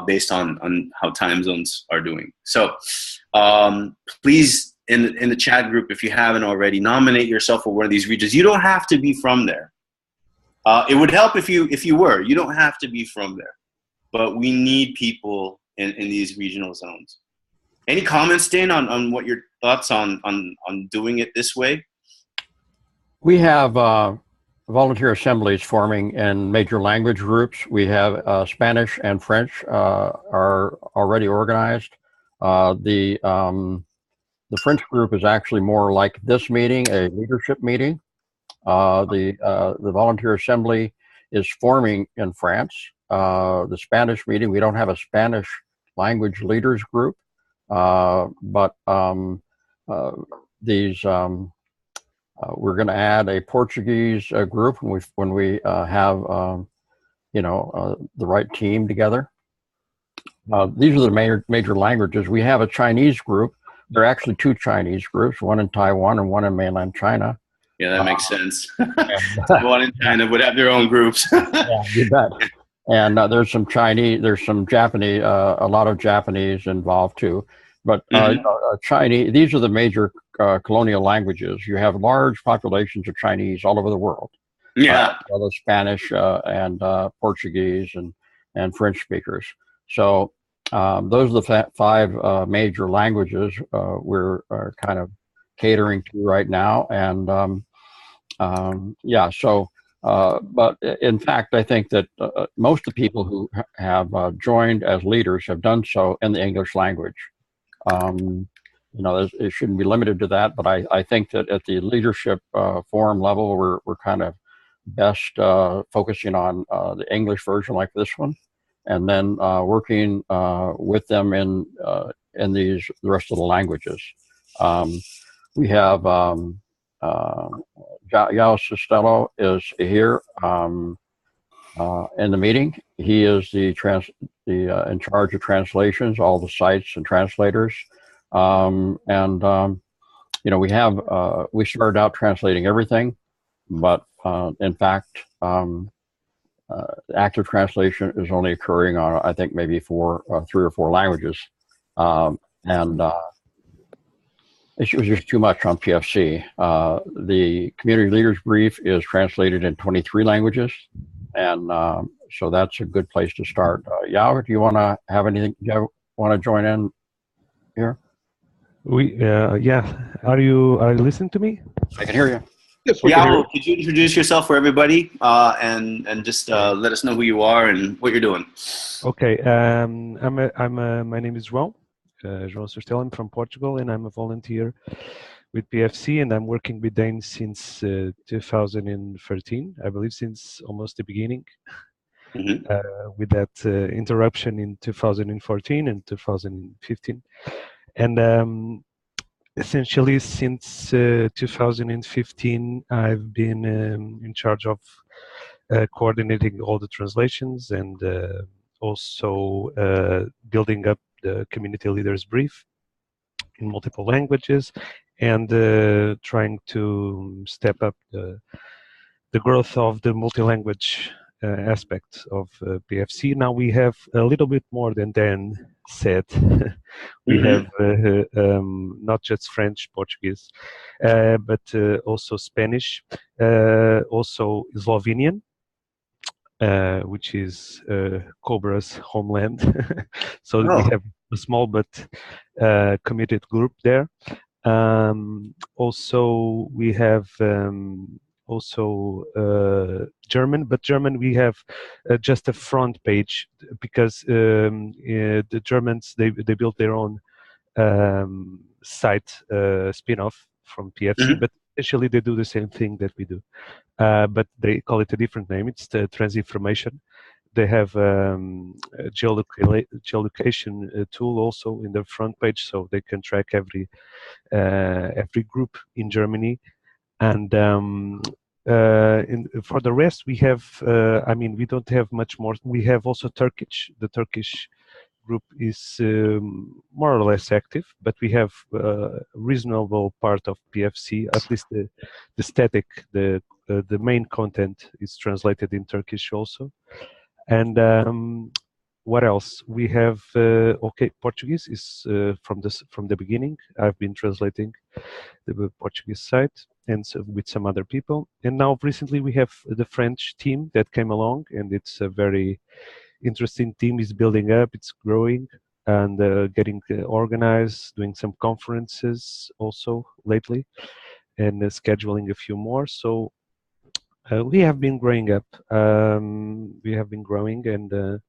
based on how time zones are doing. So please, in the chat group, if you haven't already, nominate yourself for one of these regions. You don't have to be from there. It would help if you were. You don't have to be from there, but we need people in these regional zones. Any comments, Dane, on what your thoughts on doing it this way? We have volunteer assemblies forming in major language groups. We have Spanish and French are already organized. The French group is actually more like this meeting, a leadership meeting. The volunteer assembly is forming in France. The Spanish meeting, we don't have a Spanish language leaders group, but these we're going to add a Portuguese group when we have the right team together. These are the major languages. We have a Chinese group. There are actually two Chinese groups, one in Taiwan and one in mainland China. Yeah, that makes sense. Taiwan and China would have their own groups. Yeah, you bet. And there's some Chinese, there's some Japanese, a lot of Japanese involved too. But Chinese, these are the major colonial languages. You have large populations of Chinese all over the world. Yeah. Well, the Spanish and Portuguese and French speakers. So those are the five major languages we're kind of catering to right now. And yeah, so, but in fact, I think that most of the people who have joined as leaders have done so in the English language. It shouldn't be limited to that, but I think that at the leadership forum level, we're kind of best focusing on the English version like this one, and then working with them in the rest of the languages. We have Yao Costello is here in the meeting. He is in charge of translations, all the sites and translators. We started out translating everything, but in fact, active translation is only occurring on, I think, maybe 3 or 4 languages. It was just too much on PFC. The community leaders brief is translated in 23 languages. And so that's a good place to start. Yao, do you want to have anything? Do you want to join in here? Yeah. Are you listening to me? I can hear you. Yes, Yao, could you introduce yourself for everybody and just let us know who you are and what you're doing? Okay. My name is João. João Costello. I'm from Portugal, and I'm a volunteer with PFC, and I'm working with Dane since 2013, I believe, since almost the beginning. Mhm. with that interruption in 2014 and 2015. And essentially, since 2015, I've been in charge of coordinating all the translations and also building up the community leaders brief in multiple languages, and trying to step up the growth of the multi-language aspect of PFC. Now we have a little bit more than Dan said. We have not just French, Portuguese, but also Spanish, also Slovenian, which is Cobra's homeland. So we have a small but committed group there. Also, we have German, but German we have just a front page because the Germans they built their own site spin-off from PFC, but essentially they do the same thing that we do, but they call it a different name. It's the Transinformation. They have a geolocation tool also in the front page, so they can track every group in Germany. And for the rest, we have, I mean, we don't have much more. We have also Turkish. The Turkish group is more or less active, but we have a reasonable part of PFC, at least the static, the main content is translated in Turkish also. And what else? We have Portuguese is from the beginning. I've been translating the Portuguese site and so with some other people. And now recently we have the French team that came along, and it's a very interesting team. Is building up, it's growing and getting organized, doing some conferences also lately, and scheduling a few more. So we have been growing up. We have been growing, and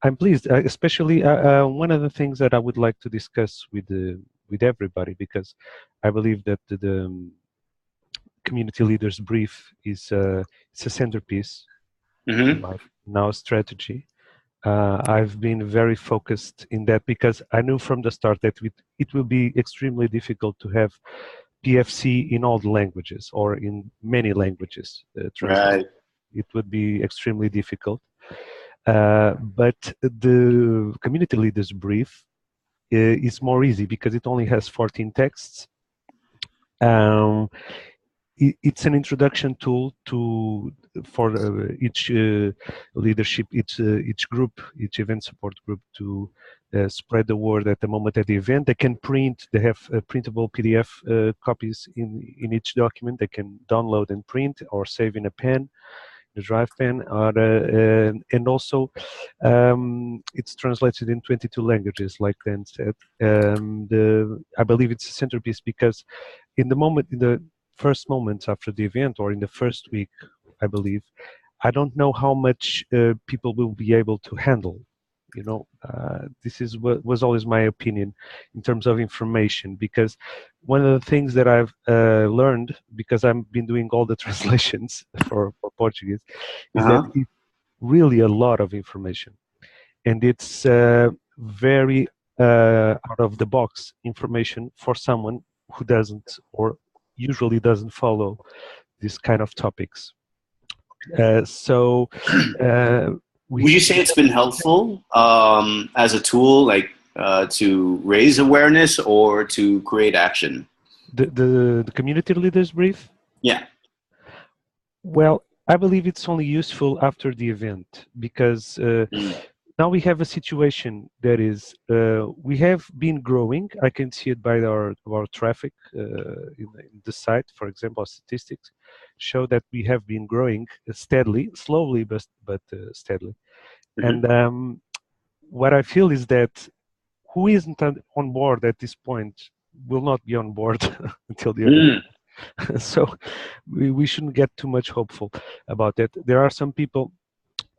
I'm pleased. Especially one of the things that I would like to discuss with everybody, because I believe that the community leaders brief is it's a centerpiece in my now strategy. I've been very focused in that because I knew from the start that it will be extremely difficult to have PFC in all the languages or in many languages. Right. It would be extremely difficult. But the community leaders brief is more easy because it only has 14 texts. It's an introduction tool for each leadership, each group, each event support group to spread the word at the moment at the event. They can print. They have printable PDF copies in each document. They can download and print or save in a pen, the drive pen, and also it's translated in 22 languages, like Dan said. I believe it's a centerpiece because in the first moments after the event, or in the first week, I believe, I don't know how much people will be able to handle. You know, this is what was always my opinion in terms of information, because one of the things that I've learned, because I've been doing all the translations for Portuguese, is that it's really a lot of information, and it's very out of the box information for someone who doesn't or usually doesn't follow this kind of topics. Would you say it's been helpful as a tool, like to raise awareness or to create action? The community leaders brief? Yeah. Well, I believe it's only useful after the event, because now we have a situation that is, we have been growing. I can see it by our traffic in the site. For example, our statistics show that we have been growing steadily, slowly, but steadily. And what I feel is that who isn't on board at this point will not be on board until the event. So we shouldn't get too much hopeful about that. There are some people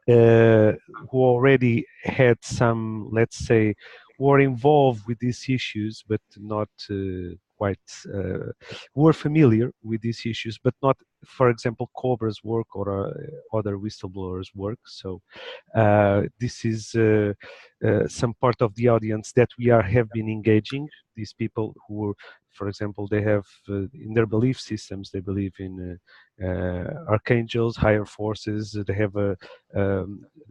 who already had some, let's say, were involved with these issues, but not quite who are familiar with these issues, but not, for example, Cobra's work or other whistleblowers' work. So this is some part of the audience that we have been engaging. These people who, for example, they have in their belief systems, they believe in archangels, higher forces. They have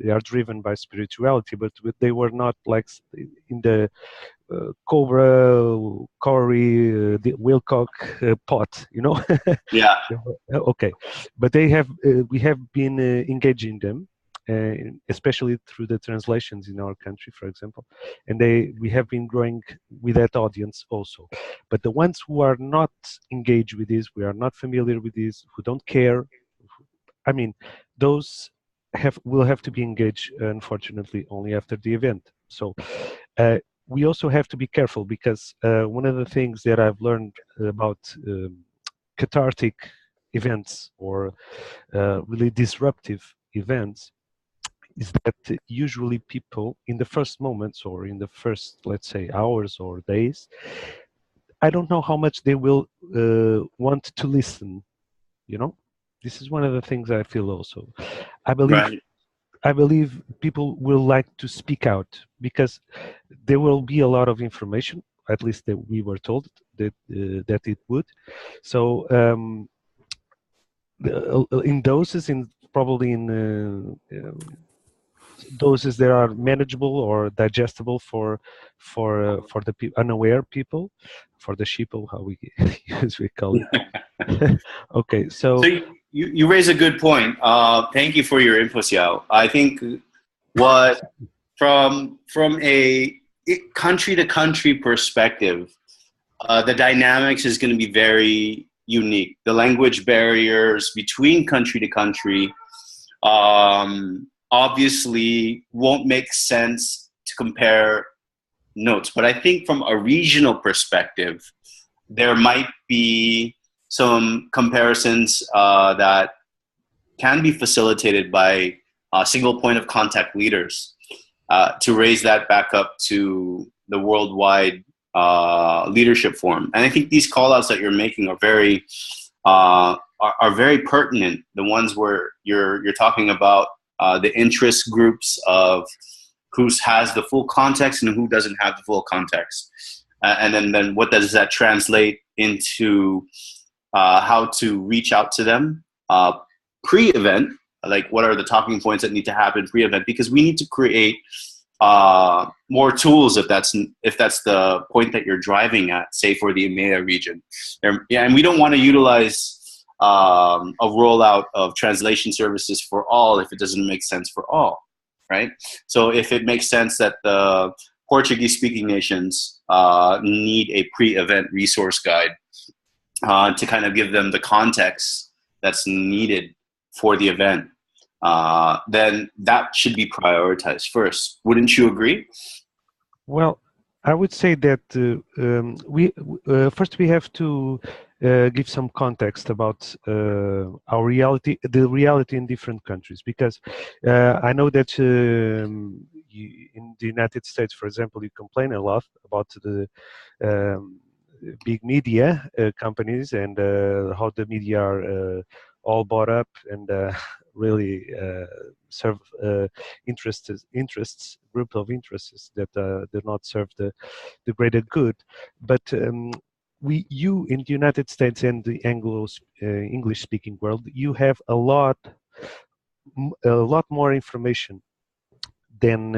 they are driven by spirituality, but they were not like in the Cobra, Corey, the Wilcock pot, you know. Yeah. Okay, but they have we have been engaging them, especially through the translations in our country, for example, and we have been growing with that audience also. But the ones who are not engaged with this, we are not familiar with this, who don't care, I mean, those will have to be engaged, unfortunately, only after the event. So we also have to be careful, because one of the things that I've learned about cathartic events or really disruptive events is that usually people in the first moments or in the first, let's say, hours or days, I don't know how much they will want to listen, you know. This is one of the things I feel also. I believe people will like to speak out, because there will be a lot of information, at least that we were told that that it would. So in doses, probably in doses that are manageable or digestible for the unaware people, for the sheeple, how we as we call it. Okay, so you raise a good point. Thank you for your info, Xiao. I think what from a country to country perspective, the dynamics is going to be very unique. The language barriers between country to country obviously won't make sense to compare notes. But I think from a regional perspective, there might be some comparisons that can be facilitated by single point of contact leaders to raise that back up to the worldwide leadership forum. And I think these callouts that you're making are very very pertinent. The ones where you're talking about the interest groups of who has the full context and who doesn't have the full context, and then what does that translate into how to reach out to them pre-event, like what are the talking points that need to happen pre-event, because we need to create more tools if that's the point that you're driving at, say for the EMEA region. Yeah, and we don't want to utilize a rollout of translation services for all if it doesn't make sense for all, right? So if it makes sense that the Portuguese-speaking nations need a pre-event resource guide to kind of give them the context that's needed for the event, then that should be prioritized first. Wouldn't you agree? Well, I would say that first we have to give some context about our reality, the reality in different countries, because I know that in the United States, for example, you complain a lot about the big media companies and how the media are all bought up and really serve group of interests that do not serve the greater good. But you in the United States and the English-speaking world, you have a lot more information than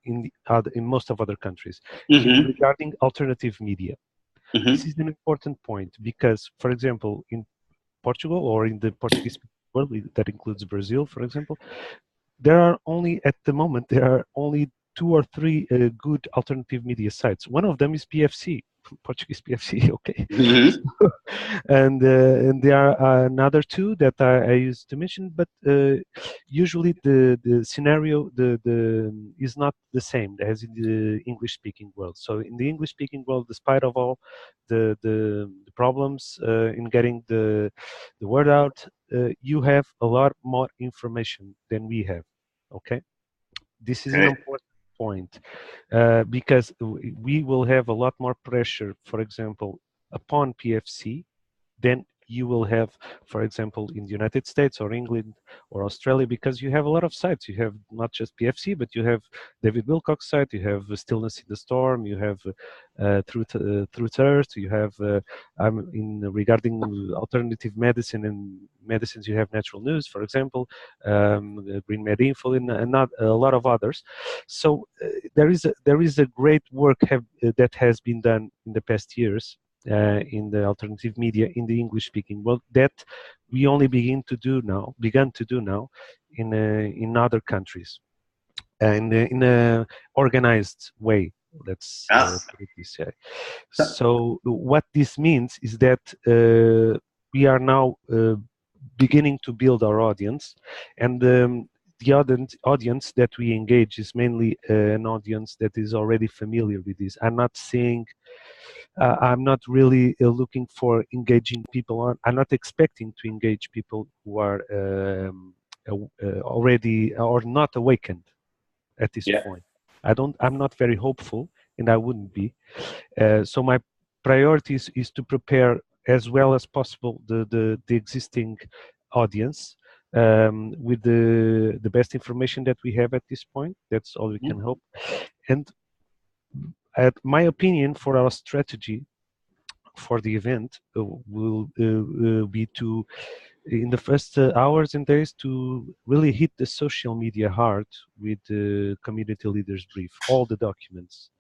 in most of other countries regarding alternative media. This is an important point because, for example, in Portugal or in the Portuguese world, that includes Brazil, for example, there are only, at the moment, there are only 2 or 3 good alternative media sites. One of them is PFC, Portuguese PFC, okay. And there are another 2 that I used to mention, but usually the scenario is not the same as in the English-speaking world. So in the English-speaking world, despite of all the problems in getting the word out, you have a lot more information than we have. Okay, this is an important point, because we will have a lot more pressure, for example, upon PFC than you will have, for example, in the United States or England or Australia, because you have a lot of sites. You have not just PFC, but you have David Wilcock's site, you have Stillness in the Storm, you have Truth Earth, you have, regarding alternative medicine and medicines, you have Natural News, for example, Green Med Info, and not a lot of others. So there is a great work that has been done in the past years in the alternative media in the English-speaking world that we only began to do now in other countries, and in a organized way. Let's put it this way. So what this means is that we are now beginning to build our audience, and the audience that we engage is mainly an audience that is already familiar with this. I'm not saying I'm not really looking for engaging people. I'm not expecting to engage people who are already or not awakened at this point. I'm not very hopeful, and I wouldn't be. So my priority is to prepare as well as possible the existing audience with the best information that we have at this point. That's all we can hope. And my opinion for our strategy for the event will be to, in the first hours and days, to really hit the social media hard with the community leaders brief, all the documents.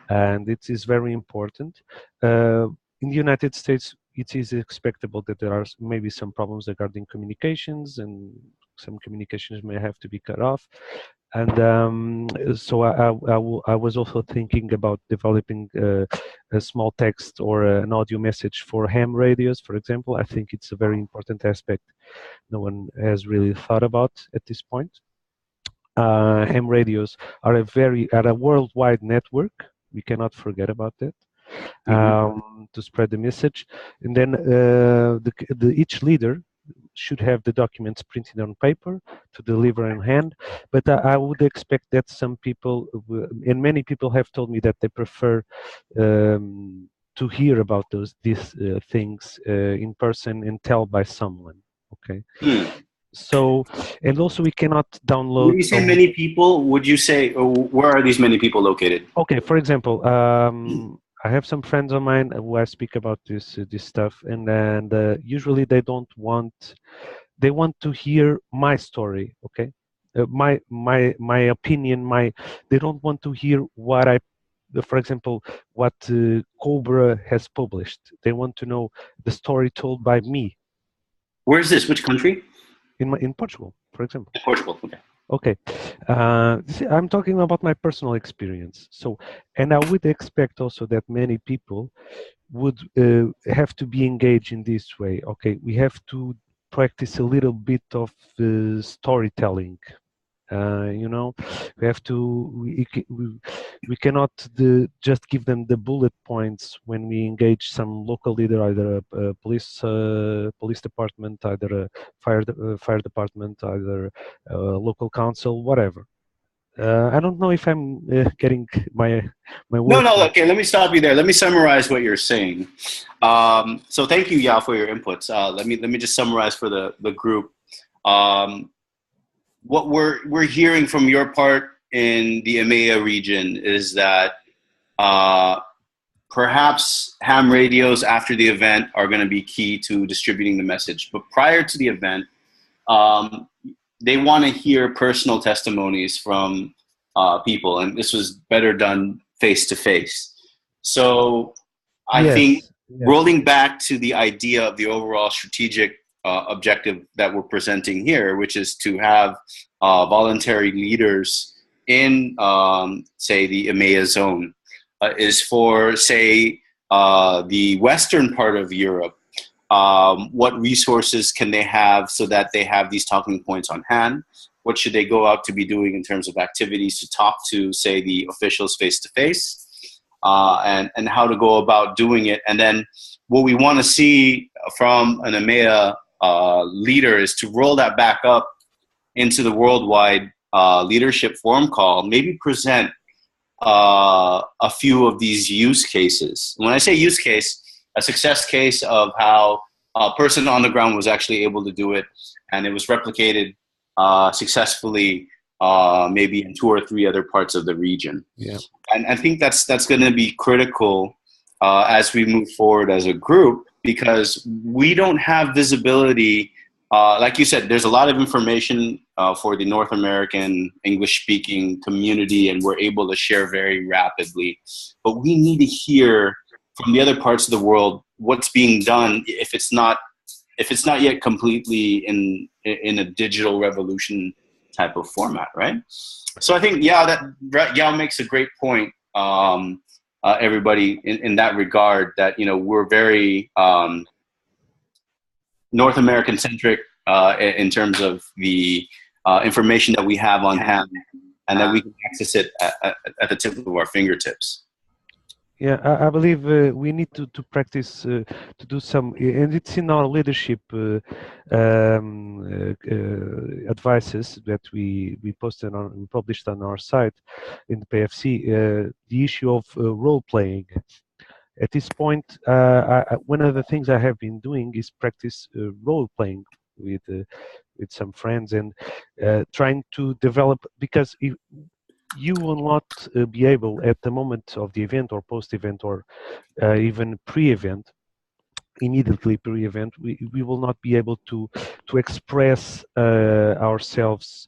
And it is very important. In the United States, it is expectable that there are maybe some problems regarding communications, and some communications may have to be cut off. And so I was also thinking about developing a small text or an audio message for ham radios, for example. I think it's a very important aspect no one has really thought about at this point. Ham radios are a worldwide network. We cannot forget about that. To spread the message, and then each leader should have the documents printed on paper to deliver in hand. But I would expect that some people, and many people have told me that they prefer to hear about these things in person and tell by someone. Okay. So, and also we cannot download. When you say many people, would you say, where are these many people located? Okay, for example, I have some friends of mine who I speak about this stuff, and usually they want to hear my story. Okay, my opinion. They don't want to hear what for example, what Cobra has published. They want to know the story told by me. Where is this? Which country? In Portugal, for example. Portugal. Okay. Okay, I'm talking about my personal experience. So, and I would expect also that many people would have to be engaged in this way. Okay, we have to practice a little bit of storytelling. We have to. We cannot just give them the bullet points when we engage some local leader, either a police department, either a fire department, either a local council, whatever. I don't know if I'm getting my words. No. Okay, let me stop you there. Let me summarize what you're saying. So thank you, Yao, for your inputs. Let me just summarize for the group. What we're hearing from your part in the EMEA region is that perhaps ham radios after the event are going to be key to distributing the message. But prior to the event, they want to hear personal testimonies from people, and this was better done face-to-face. So I think rolling back to the idea of the overall strategic objective that we're presenting here, which is to have voluntary leaders in, say, the EMEA zone, is for, say, the western part of Europe. What resources can they have so that they have these talking points on hand? What should they go out to be doing in terms of activities to talk to, say, the officials face-to-face, and how to go about doing it? And then what we want to see from an EMEA leader is to roll that back up into the worldwide leadership forum call, maybe present a few of these use cases. When I say use case, a success case of how a person on the ground was actually able to do it, and it was replicated successfully, maybe in 2 or 3 other parts of the region. Yeah. And I think that's going to be critical as we move forward as a group, because we don't have visibility. Like you said, there's a lot of information for the North American English-speaking community, and we're able to share very rapidly. But we need to hear from the other parts of the world what's being done, if it's not yet completely in a digital revolution type of format, right? So I think Yao makes a great point. Everybody in that regard, that we're very North American centric in terms of the information that we have on hand, and that we can access it at the tip of our fingertips. Yeah, I believe we need to practice to do some, and it's in our leadership advices that we published on our site in the PFC. The issue of role playing. At this point, one of the things I have been doing is practice role playing with some friends, and trying to develop, because if you will not be able at the moment of the event or post-event or even pre-event, immediately pre-event, we will not be able to express ourselves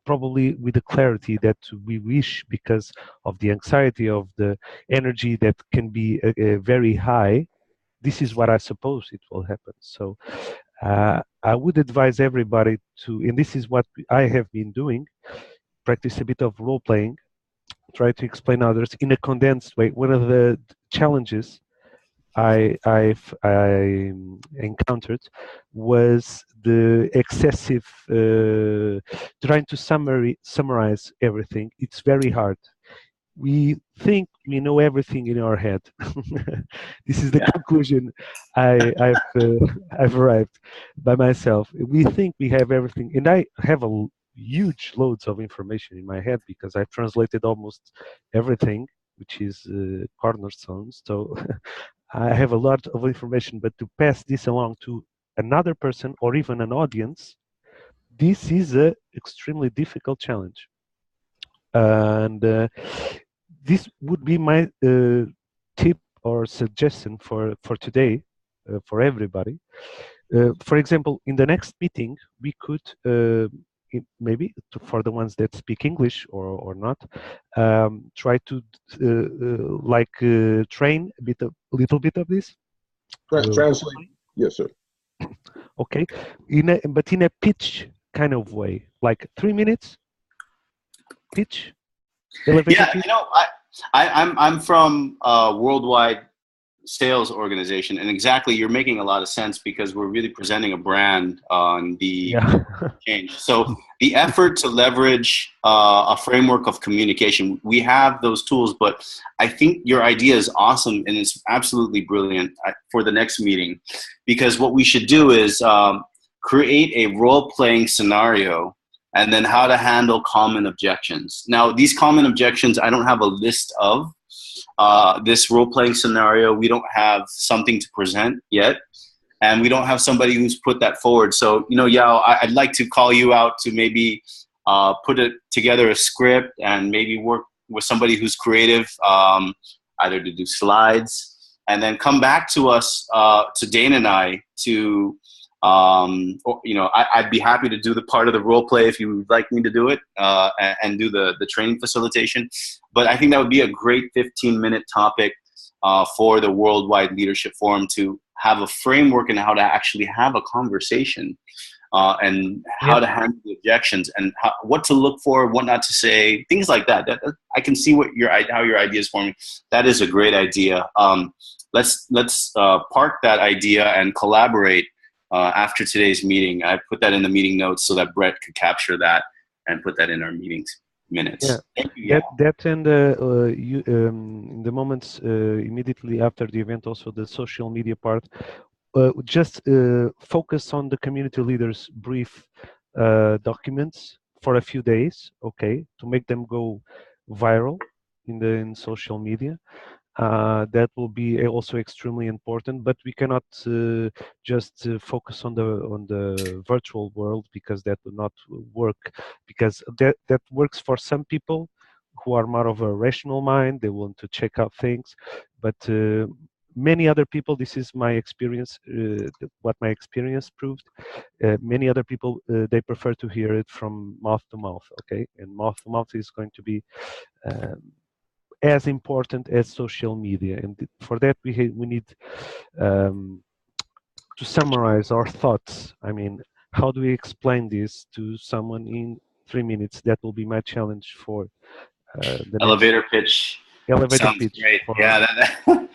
probably with the clarity that we wish, because of the anxiety of the energy that can be very high. This is what I suppose it will happen. So I would advise everybody to, and this is what I have been doing, practice a bit of role playing, try to explain others in a condensed way. One of the challenges I encountered was the excessive trying to summarize everything. It's very hard. We think we know everything in our head. This is the conclusion I've arrived by myself. We think we have everything, and I have a huge loads of information in my head because I've translated almost everything, which is cornerstones. So I have a lot of information, but to pass this along to another person or even an audience, this is a extremely difficult challenge. And this would be my tip or suggestion for today, for everybody. For example, in the next meeting, we could maybe for the ones that speak English or not, try to train a little bit of this. Translate. Yes, sir. Okay, but in a pitch kind of way, like 3 minutes pitch. Yeah, pitch. I'm from worldwide sales organization, and exactly, you're making a lot of sense, because we're really presenting a brand on the change. So the effort to leverage a framework of communication, we have those tools, but I think your idea is awesome, and it's absolutely brilliant for the next meeting, because what we should do is create a role-playing scenario, and then how to handle common objections. Now, these common objections, I don't have a list of. This role-playing scenario, we don't have something to present yet, and we don't have somebody who's put that forward. So, Yao, I'd like to call you out to maybe put together a script, and maybe work with somebody who's creative, either to do slides, and then come back to us, to Dane and I, to I'd be happy to do the part of the role play if you would like me to do it, and do the training facilitation. But I think that would be a great 15-minute topic for the Worldwide Leadership Forum, to have a framework and how to actually have a conversation, and how to handle the objections, and what to look for, what not to say, things like that. I can see how your idea is forming. That is a great idea. Let's park that idea and collaborate after today's meeting. I put that in the meeting notes so that Brett could capture that and put that in our meetings minutes. Yeah. Thank you. That and in the moments immediately after the event, also the social media part. Just focus on the community leaders' brief documents for a few days, okay, to make them go viral in social media. That will be also extremely important, but we cannot just focus on the virtual world, because that will not work, because that works for some people who are more of a rational mind. They want to check out things, but many other people, this is my experience, what my experience proved, many other people, they prefer to hear it from mouth to mouth, okay? And mouth to mouth is going to be as important as social media, and for that we need to summarize our thoughts. I mean, how do we explain this to someone in 3 minutes? That will be my challenge for the Elevator next pitch. elevator Sounds pitch. great. For, Yeah,